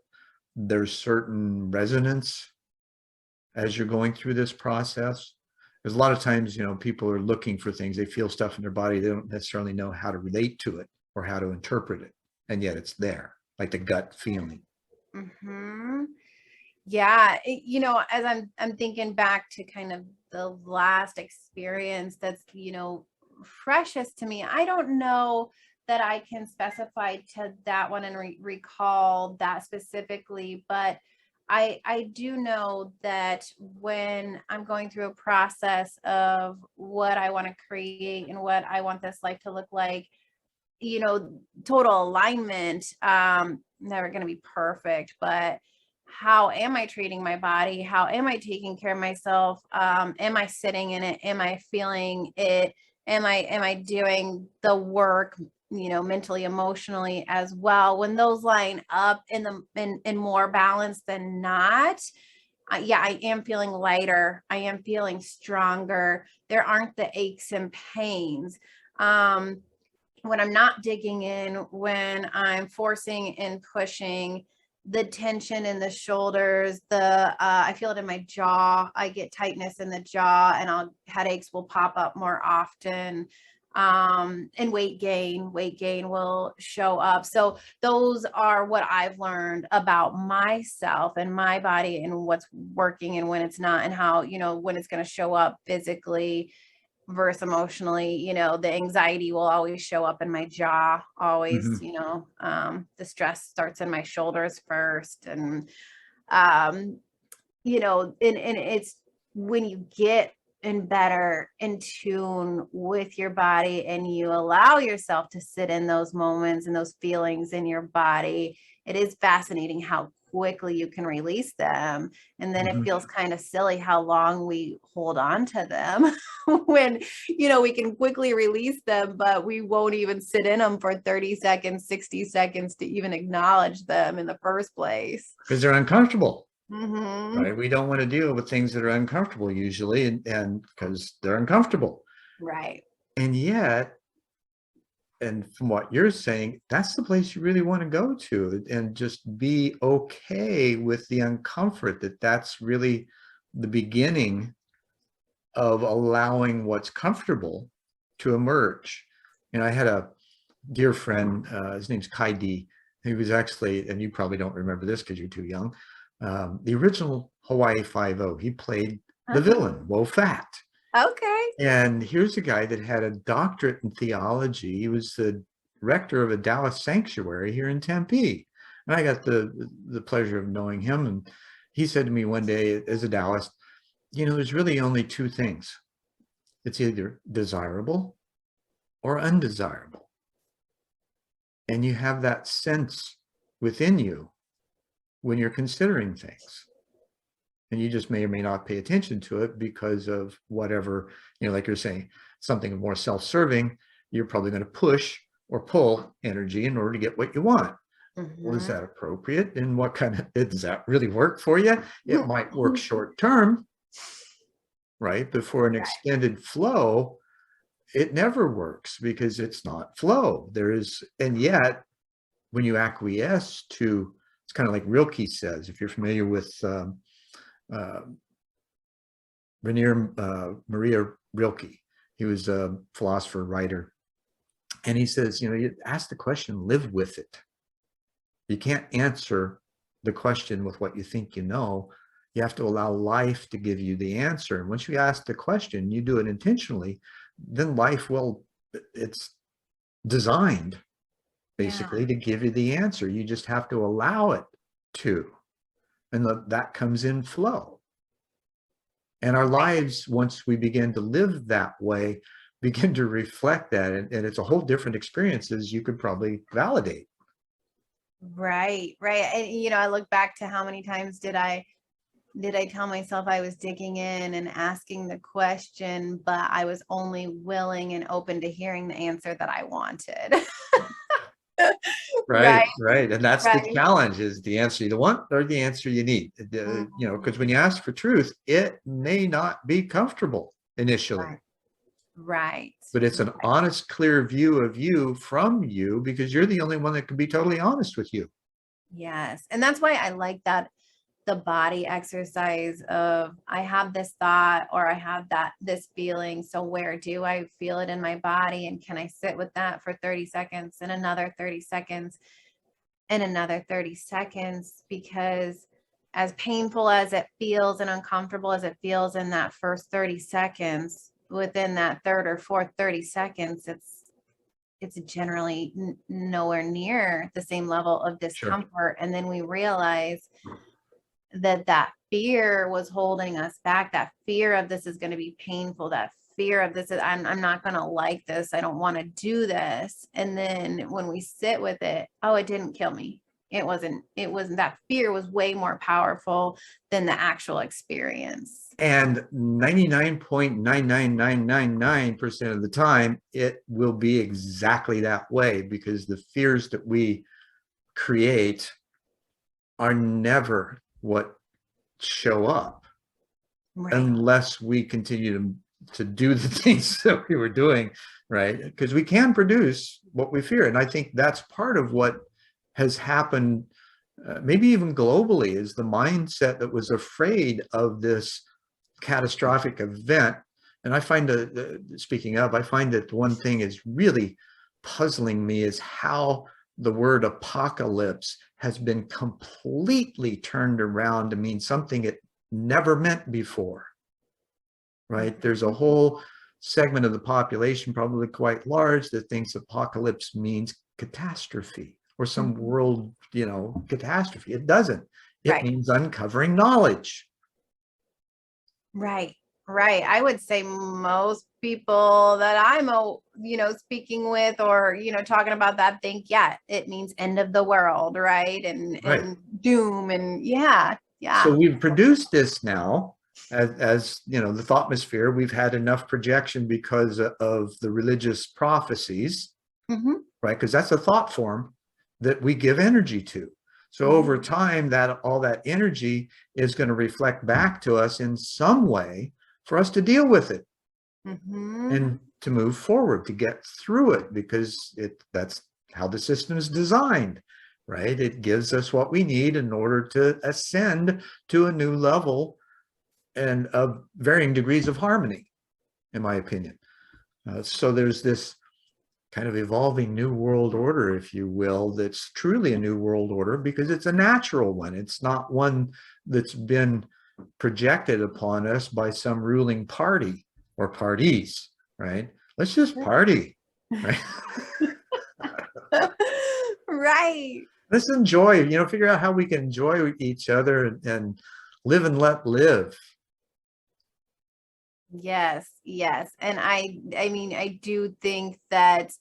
there's certain resonance as you're going through this process? Because a lot of times, you know, people are looking for things, they feel stuff in their body, they don't necessarily know how to relate to it or how to interpret it, and yet it's there, like the gut feeling. Yeah, you know, as I'm thinking back to kind of the last experience that's, you know, freshest to me, I don't know that I can specify to that one and recall that specifically, but I do know that when I'm going through a process of what I want to create and what I want this life to look like, you know, total alignment, never going to be perfect, but how am I treating my body? How am I taking care of myself? Am I sitting in it? Am I feeling it? Am I doing the work, you know, mentally, emotionally as well? When those line up in more balance than not, yeah, I am feeling lighter. I am feeling stronger. There aren't the aches and pains. When I'm not digging in, when I'm forcing and pushing, the tension in the shoulders, I feel it in my jaw. I get tightness in the jaw, and headaches will pop up more often. And weight gain will show up. So those are what I've learned about myself and my body and what's working and when it's not, and how, you know, when it's going to show up physically versus emotionally. You know, the anxiety will always show up in my jaw, always. You know, the stress starts in my shoulders first. And you know, and it's when you get in better in tune with your body and you allow yourself to sit in those moments and those feelings in your body, it is fascinating how quickly you can release them. And then it feels kind of silly how long we hold on to them when, you know, we can quickly release them, but we won't even sit in them for 30 seconds, 60 seconds to even acknowledge them in the first place. Because they're uncomfortable. Right? We don't want to deal with things that are uncomfortable usually, and because they're uncomfortable. Right. And yet, and from what you're saying, that's the place you really want to go to, and just be okay with the uncomfort. That's really the beginning of allowing what's comfortable to emerge. You know, I had a dear friend, his name's Kai D. He was actually, and you probably don't remember this because you're too young, the original Hawaii Five-0. He played the villain, Wo Fat. Okay. And here's a guy that had a doctorate in theology. He was the rector of a Taoist sanctuary here in Tempe. And I got the pleasure of knowing him. And he said to me one day, as a Taoist, you know, there's really only two things. It's either desirable or undesirable. And you have that sense within you when you're considering things. And you just may or may not pay attention to it because of whatever, you know, like you're saying, something more self-serving, you're probably going to push or pull energy in order to get what you want. Well, is that appropriate? And what kind of, does that really work for you? It might work short term, right? But for an extended flow, it never works because it's not flow. There is, and yet when you acquiesce to, it's kind of like Rilke says, if you're familiar with Maria Rilke, he was a philosopher, writer, and he says, you know, you ask the question, live with it. You can't answer the question with what you think you know. You have to allow life to give you the answer. And once you ask the question, you do it intentionally, then life will, it's designed basically to give you the answer. You just have to allow it to. And that comes in flow. And our lives, once we begin to live that way, begin to reflect that. And it's a whole different experience, as you could probably validate. Right. And, you know, I look back to how many times did I did I tell myself I was digging in and asking the question, but I was only willing and open to hearing the answer that I wanted? Right, Right, right. And that's the right. challenge, is the answer you want or the answer you need. You know, because when you ask for truth, it may not be comfortable initially, Right, right, but it's an right. honest, clear view of you from you, because you're the only one that can be totally honest with you. Yes. And that's why I like that, the body exercise of, I have this thought or I have this feeling. So where do I feel it in my body? And can I sit with that for 30 seconds and another 30 seconds and another 30 seconds? Because as painful as it feels and uncomfortable as it feels in that first 30 seconds, within that third or fourth 30 seconds, it's generally nowhere near the same level of Sure. discomfort. And then we realize that fear was holding us back. That fear of this is going to be painful. That fear of this is, I'm not going to like this. I don't want to do this. And then when we sit with it, oh, it didn't kill me. It wasn't that fear was way more powerful than the actual experience. And 99.99999% of the time, it will be exactly that way, because the fears that we create are never what show up, Right. unless we continue to do the things that we were doing, right? Because we can produce what we fear. And I think that's part of what has happened, maybe even globally, is the mindset that was afraid of this catastrophic event. And I find speaking of, I find that one thing is really puzzling me is how the word apocalypse has been completely turned around to mean something it never meant before, right? There's a whole segment of the population, probably quite large, that thinks apocalypse means catastrophe or some world, catastrophe. It doesn't. It Right. means uncovering knowledge. Right. Right. I would say most people that I'm, speaking with or, talking about that think, yeah, it means end of the world, right? And Right. doom and yeah. So we've produced this now as the thoughtmosphere. We've had enough projection because of the religious prophecies, right? Because that's a thought form that we give energy to. So over time, that all that energy is going to reflect back to us in some way for us to deal with it and to move forward, to get through it, because that's how the system is designed, right? It gives us what we need in order to ascend to a new level and of varying degrees of harmony, in my opinion. So there's this kind of evolving new world order, if you will, that's truly a new world order because it's a natural one. It's not one that's been projected upon us by some ruling party or parties, right? Let's just party, right? Right. Let's enjoy, figure out how we can enjoy each other and live and let live. Yes, yes. And I mean, I do think that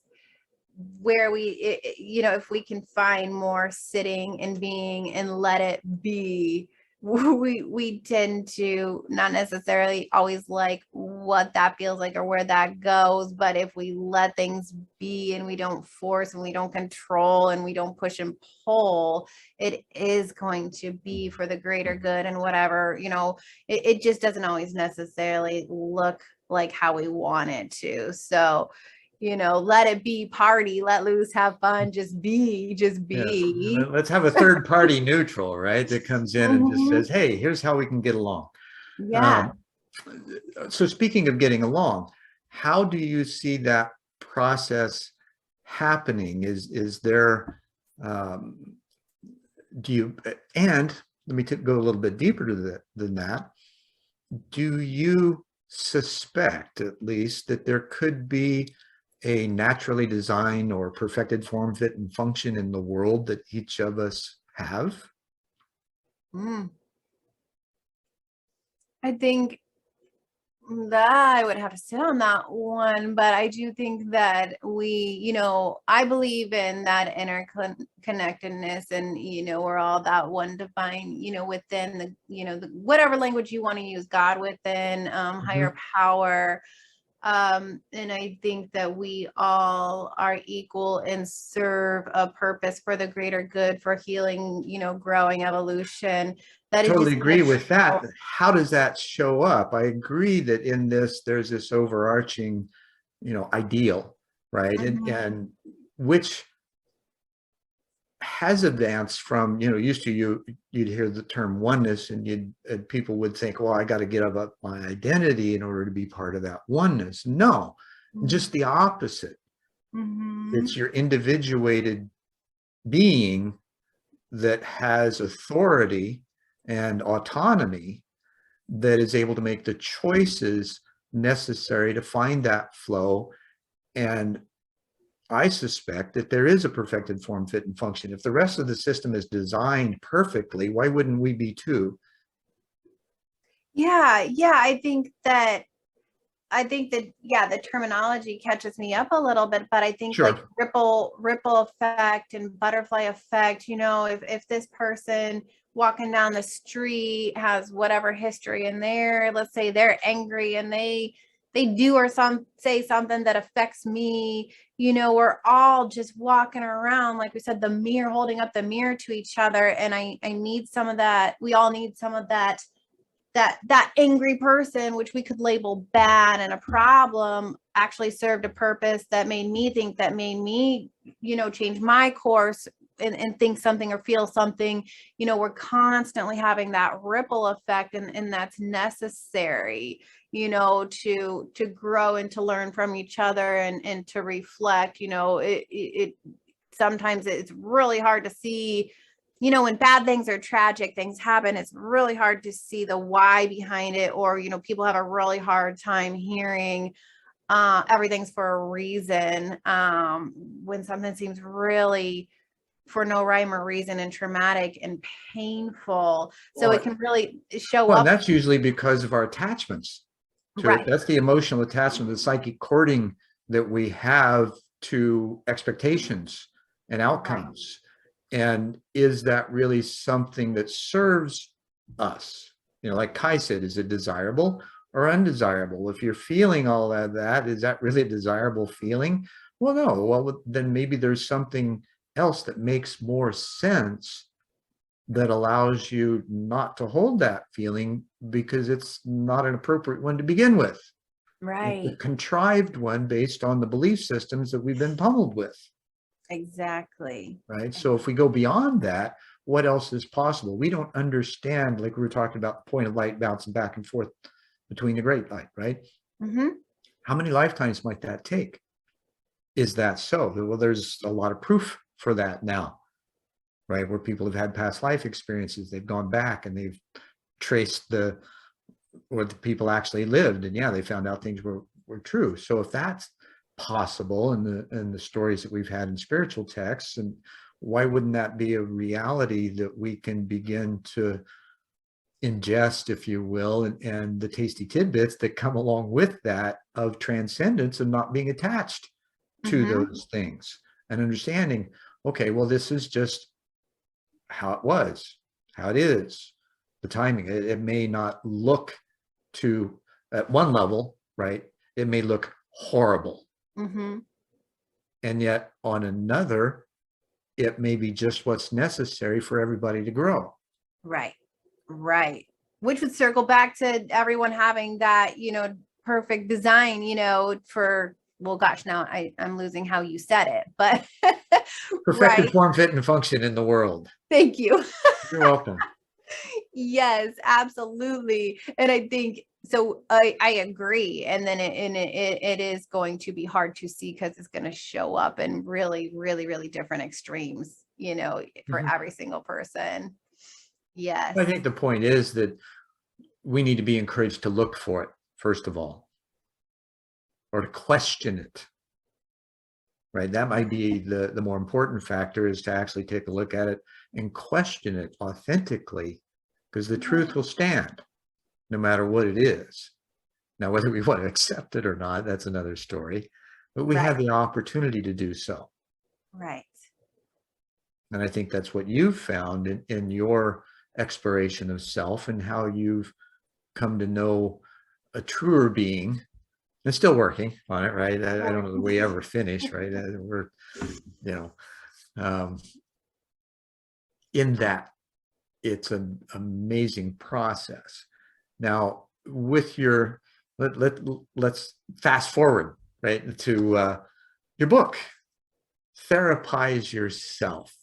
where if we can find more sitting and being and let it be, we tend to not necessarily always like what that feels like or where that goes, but if we let things be and we don't force and we don't control and we don't push and pull, it is going to be for the greater good. And whatever, it just doesn't always necessarily look like how we want it to. So let it be, party, let loose, have fun, just be. Yes. Yeah. Let's have a third party neutral, right? That comes in and just says, hey, here's how we can get along. So speaking of getting along, how do you see that process happening? Is there, do you, and let me go a little bit deeper than that. Do you suspect, at least, that there could be a naturally designed or perfected form, fit, and function in the world that each of us have? I think That I would have to sit on that one, but I do think that I believe in that interconnectedness, and we're all that one divine, within the whatever language you want to use, God within, higher power. And I think that we all are equal and serve a purpose for the greater good, for healing, growing, evolution. That it Totally just agree with that. How does that show up? I agree that in this, there's this overarching, ideal, right? And which has advanced from, used to you'd hear the term oneness, and people would think, well, I got to give up my identity in order to be part of that oneness. No, just the opposite. It's your individuated being that has authority and autonomy, that is able to make the choices necessary to find that flow. And I suspect that there is a perfected form, fit, and function. If the rest of the system is designed perfectly, why wouldn't we be too? Yeah, I think that the terminology catches me up a little bit, but I think Sure. like ripple effect and butterfly effect, if this person walking down the street has whatever history in there, let's say they're angry and they do or say something that affects me, we're all just walking around, like we said, the mirror, holding up the mirror to each other. And I need some of that. We all need some of that angry person, which we could label bad and a problem, actually served a purpose that made me think, that made me, change my course and think something or feel something. We're constantly having that ripple effect, and that's necessary, to grow and to learn from each other, and to reflect. It sometimes it's really hard to see, when bad things or tragic things happen, it's really hard to see the why behind it, or, people have a really hard time hearing everything's for a reason, when something seems really for no rhyme or reason and traumatic and painful. So it can really show Well, up. that's usually because of our attachments to it. That's the emotional attachment, the psychic cording that we have to expectations and outcomes. And is that really something that serves us? Like Kai said, is it desirable or undesirable? If you're feeling all of that, is that really a desirable feeling? Well, no. Well, then maybe there's something else that makes more sense, that allows you not to hold that feeling, because it's not an appropriate one to begin with. It's a contrived one based on the belief systems that we've been pummeled with. Exactly. Right. So if we go beyond that, what else is possible? We don't understand, like we were talking about, the point of light bouncing back and forth between the great light, right? How many lifetimes might that take? Is that so? Well, there's a lot of proof for that now, right? Where people have had past life experiences, they've gone back and they've traced where the people actually lived, and they found out things were true. So if that's possible in the stories that we've had in spiritual texts, and why wouldn't that be a reality that we can begin to ingest, if you will, and the tasty tidbits that come along with that, of transcendence and not being attached to those things, and understanding, okay, well, this is just how it was, how it is, the timing. It may not look to, at one level, right, it may look horrible. And yet on another, it may be just what's necessary for everybody to grow. Right. Which would circle back to everyone having that, perfect design, for, well, gosh, now I'm losing how you said it, but perfected form, fit, and function in the world. Thank you. You're welcome. Yes, absolutely. And I think so. I agree. And then it is going to be hard to see, because it's going to show up in really, really, really different extremes, for every single person. Yes. I think the point is that we need to be encouraged to look for it, first of all, or to question it. Right. That might be the more important factor, is to actually take a look at it and question it authentically, because the truth will stand no matter what it is. Now, whether we want to accept it or not, that's another story, but we have Right. the opportunity to do so. Right. And I think that's what you've found in your exploration of self and how you've come to know a truer being. And still working on it, right? I don't know that we ever finish, right? We're, you know, in that it's an amazing process. Now, with your, let's fast forward, right, to your book, Therapize Yourself.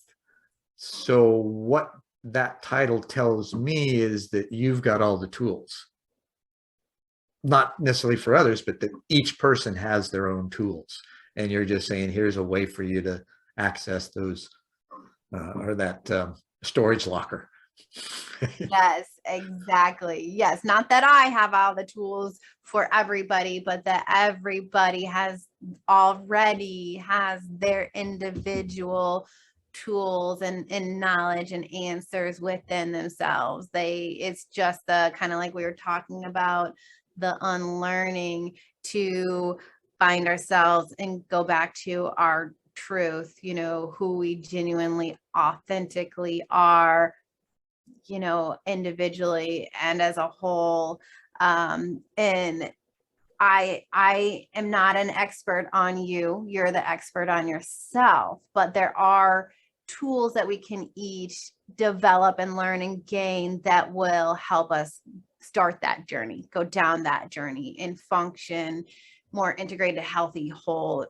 So what that title tells me is that you've got all the tools, not necessarily for others, but that each person has their own tools. And you're just saying, here's a way for you to access those or that storage locker. Yes, exactly. Yes. Not that I have all the tools for everybody, but that everybody already has their individual tools and knowledge and answers within themselves. It's just the kind of like we were talking about, the unlearning to find ourselves and go back to our truth, who we genuinely, authentically are, individually and as a whole. And I am not an expert on you. You're the expert on yourself, but there are tools that we can each develop and learn and gain that will help us start that journey, go down that journey, and function more integrated, healthy, whole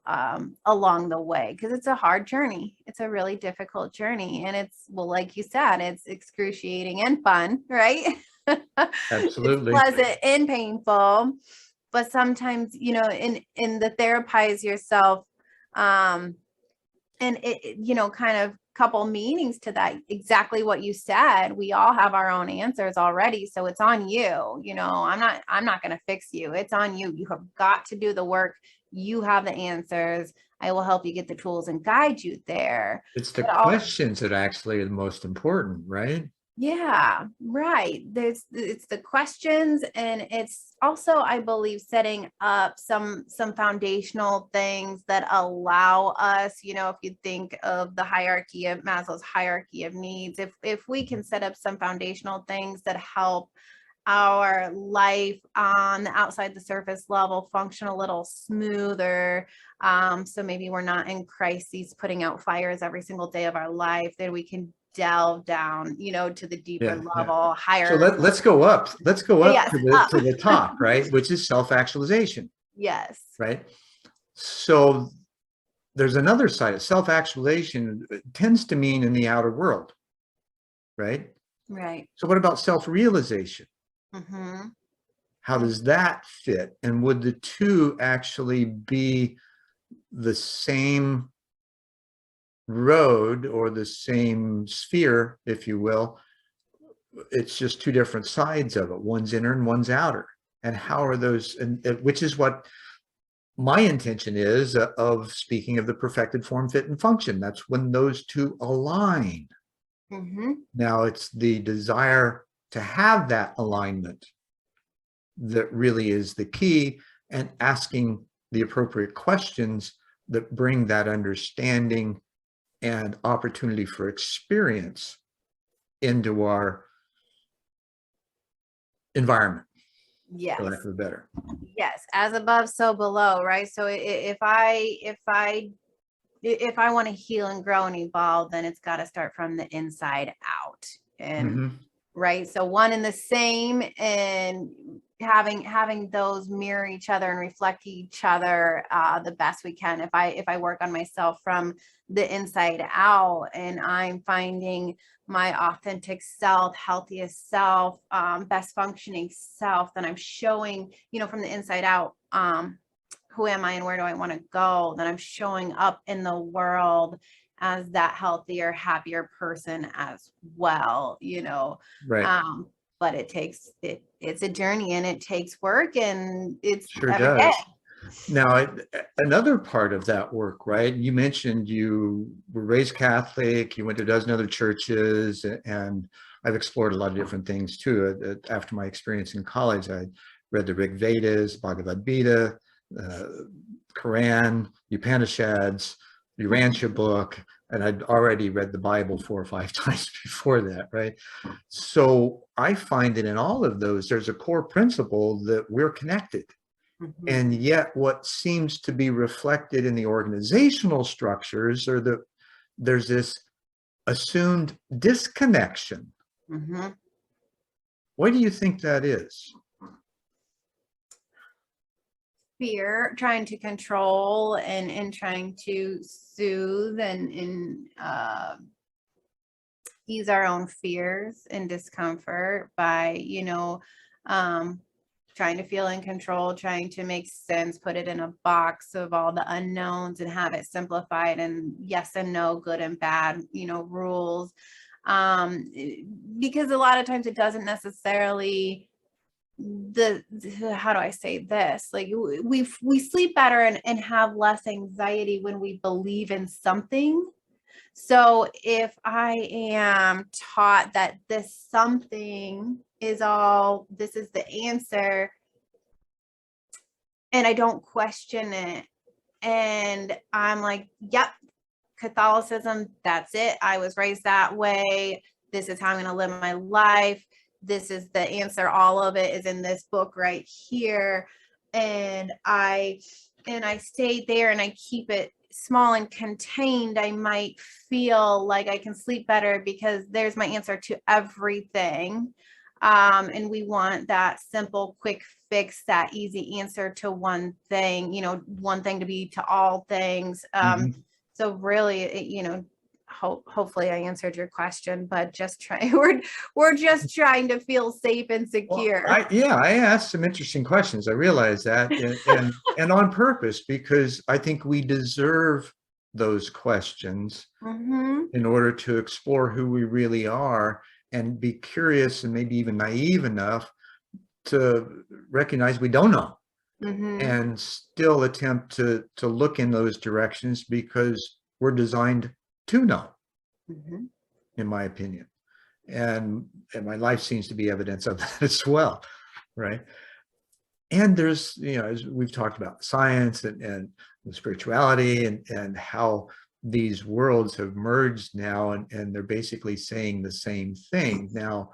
along the way. Because it's a hard journey. It's a really difficult journey. And it's, well, like you said, it's excruciating and fun, right? Absolutely. It's pleasant and painful. But sometimes, in the therapize yourself, and it, kind of couple meanings to that, exactly what you said. We all have our own answers already. So it's on you. I'm not going to fix you. It's on you. You have got to do the work. You have the answers. I will help you get the tools and guide you there. It's the questions that actually are the most important, right? Yeah, right. It's the questions, and it's also, I believe, setting up some foundational things that allow us, if you think of the hierarchy of Maslow's hierarchy of needs, if we can set up some foundational things that help our life on the outside the surface level function a little smoother, so maybe we're not in crises putting out fires every single day of our life, then we can delve down, to the deeper level, higher. So let's go up. Let's go up, yes, to the top, right? Which is self-actualization. Yes. Right. So there's another side. Self-actualization tends to mean in the outer world, right? Right. So what about self-realization? Mm-hmm. How does that fit? And would the two actually be the same road or the same sphere, if you will? It's just two different sides of it. One's inner and one's outer. And how are those, and which is what my intention is of speaking of the perfected form, fit, and function. That's when those two align. Mm-hmm. Now it's the desire to have that alignment that really is the key, and asking the appropriate questions that bring that understanding and opportunity for experience into our environment. Yes. For lack of a better. Yes. As above, so below, right? So if I want to heal and grow and evolve, then it's got to start from the inside out. And right. So one and the same, and having those mirror each other and reflect each other the best we can. If I work on myself from the inside out, and I'm finding my authentic self, healthiest self, best functioning self, then I'm showing, from the inside out, who am I and where do I want to go? Then I'm showing up in the world as that healthier, happier person as well, Right. But it's a journey, and it takes work, and it's sure every does. day. Now, another part of that work, right? You mentioned you were raised Catholic, you went to a dozen other churches, and I've explored a lot of different things too. After my experience in college, I read the Rig Vedas, Bhagavad Gita, Quran, Upanishads, the Urantia book, and I'd already read the Bible 4 or 5 times before that, right? So I find that in all of those, there's a core principle that we're connected. Mhm. And yet what seems to be reflected in the organizational structures are that there's this assumed disconnection. Mhm. What do you think that is? Fear, trying to control and trying to soothe and ease our own fears and discomfort by, trying to feel in control, trying to make sense, put it in a box of all the unknowns and have it simplified and yes and no, good and bad, rules. Because a lot of times it doesn't necessarily how do I say this? Like we sleep better and have less anxiety when we believe in something. So if I am taught that this something is all, this is the answer, and I don't question it, and I'm like, yep, Catholicism, that's it. I was raised that way. This is how I'm going to live my life. This is the answer. All of it is in this book right here. And I stay there and I keep it small and contained. I might feel like I can sleep better because there's my answer to everything. And we want that simple, quick fix, that easy answer to one thing, one thing to be to all things. So really, hopefully I answered your question, but just we're just trying to feel safe and secure. Well, I asked some interesting questions. I realize that, and on purpose, because I think we deserve those questions in order to explore who we really are and be curious and maybe even naive enough to recognize we don't know. And still attempt to look in those directions because we're designed to know, in my opinion. And my life seems to be evidence of that as well, right? And there's, as we've talked about science and spirituality and how these worlds have merged now and they're basically saying the same thing. Now,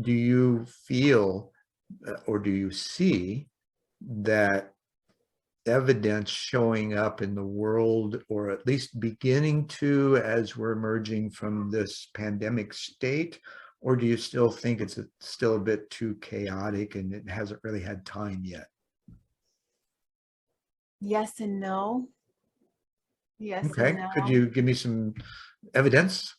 do you feel or do you see that evidence showing up in the world, or at least beginning to, as we're emerging from this pandemic state? Or do you still think it's still a bit too chaotic and it hasn't really had time yet? Yes and no. Yes. Okay. And no. Could you give me some evidence?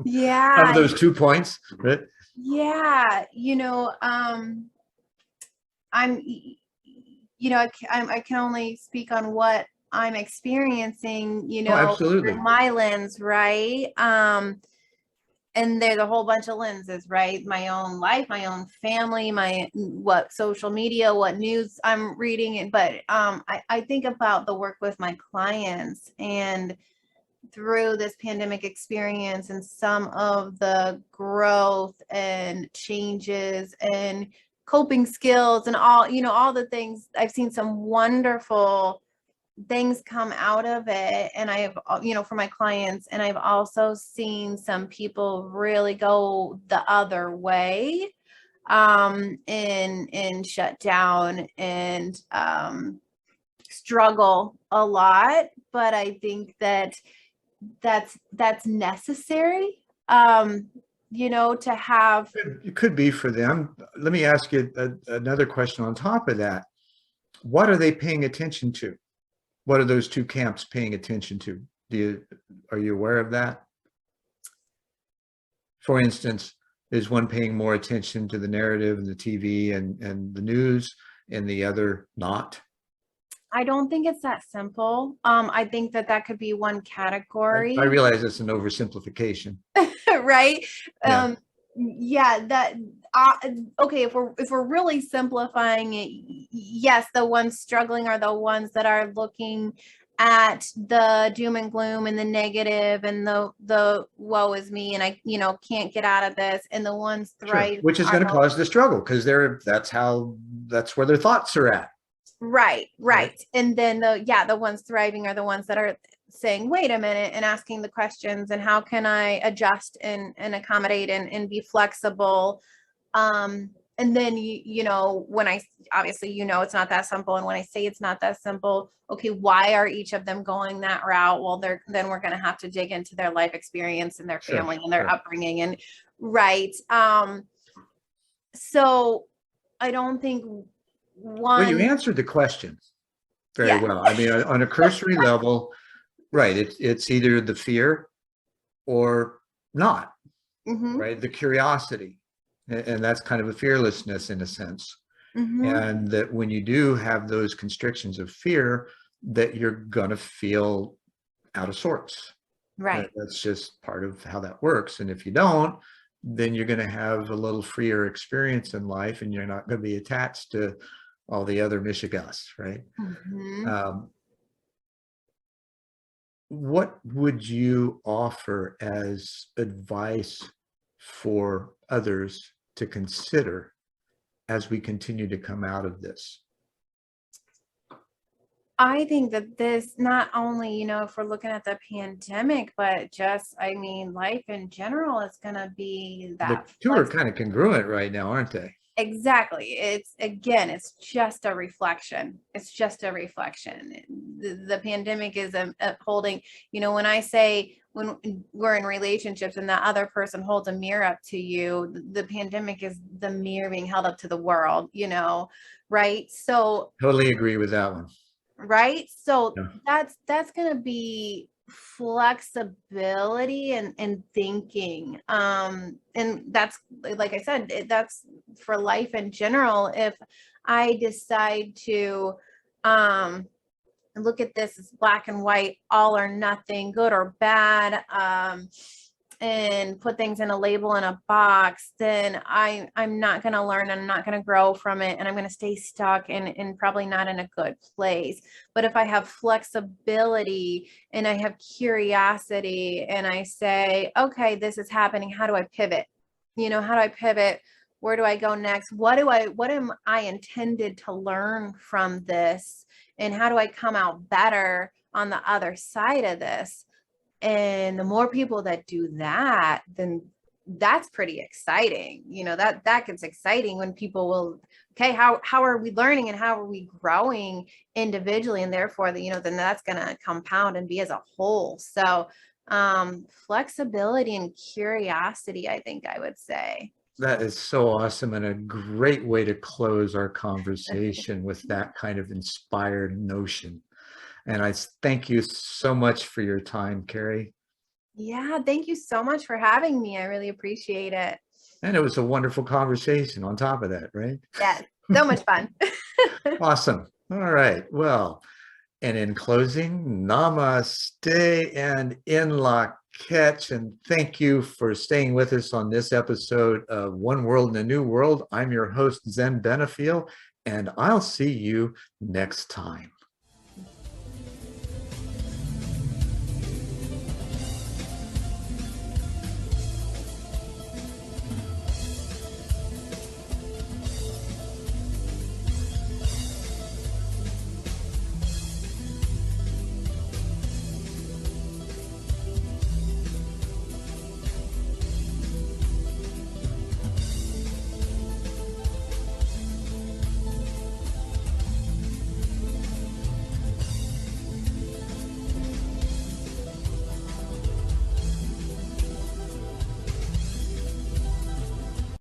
Yeah. Of those 2 points, right? Yeah. I can only speak on what I'm experiencing, Oh, absolutely. through my lens, right? And there's a whole bunch of lenses, right? My own life, my own family, what social media, what news I'm reading. But I think about the work with my clients and through this pandemic experience and some of the growth and changes and coping skills and all the things. I've seen some wonderful things come out of it, and I've for my clients, and I've also seen some people really go the other way and shut down and struggle a lot. But I think that's necessary to have. It could be for them. Let me ask you another question on top of that. What are they paying attention to? What are those 2 camps paying attention to? Are you aware of that? For instance, is one paying more attention to the narrative and the TV and the news, and the other not? I don't think it's that simple. I think that could be one category. I realize it's an oversimplification. Right? Yeah. Okay, if we're really simplifying it, yes, the ones struggling are the ones that are looking at the doom and gloom and the negative and the woe is me and I, can't get out of this. And the ones Sure. thriving Which is are going to the cause the struggle because that's where their thoughts are at. right. And then the ones thriving are the ones that are saying, wait a minute, and asking the questions and how can I adjust and accommodate and be flexible. And then when I obviously it's not that simple. And when I say it's not that simple, okay, why are each of them going that route? Well, then we're going to have to dig into their life experience and their family and their upbringing and right. So I don't think Well, you answered the question very well. I mean, on a cursory level, right? It's either the fear or not, right? The curiosity, and that's kind of a fearlessness in a sense. And that when you do have those constrictions of fear, that you're gonna feel out of sorts. Right. That's just part of how that works. And if you don't, then you're going to have a little freer experience in life, and you're not going to be attached to all the other Michigas, right? What would you offer as advice for others to consider as we continue to come out of this? I think that this not only, if we're looking at the pandemic, but just, life in general is going to be that. The two are kind of congruent right now, aren't they? Exactly. It's just a reflection. It's just a reflection. The pandemic is holding, when I say when we're in relationships and that other person holds a mirror up to you, the pandemic is the mirror being held up to the world, right? So totally agree with that one. Right. So that's going to be flexibility and thinking. And that's, like I said, that's for life in general. If I decide to look at this as black and white, all or nothing, good or bad, and put things in a label in a box, then I'm not going to learn, and I'm not going to grow from it, and I'm going to stay stuck and probably not in a good place. But if I have flexibility and I have curiosity and I say, okay, this is happening, how do I pivot? How do I pivot? Where do I go next? What am I intended to learn from this? And how do I come out better on the other side of this? And the more people that do that, then that's pretty exciting. That gets exciting when people will, okay, how are we learning and how are we growing individually? And therefore, then that's going to compound and be as a whole. So flexibility and curiosity, I think I would say. That is so awesome, and a great way to close our conversation with that kind of inspired notion. And I thank you so much for your time, Carrie. Yeah, thank you so much for having me. I really appreciate it. And it was a wonderful conversation on top of that, right? Yes, so much fun. Awesome. All right. Well, and in closing, namaste and in la catch. And thank you for staying with us on this episode of One World in a New World. I'm your host, Zen Benefiel, and I'll see you next time.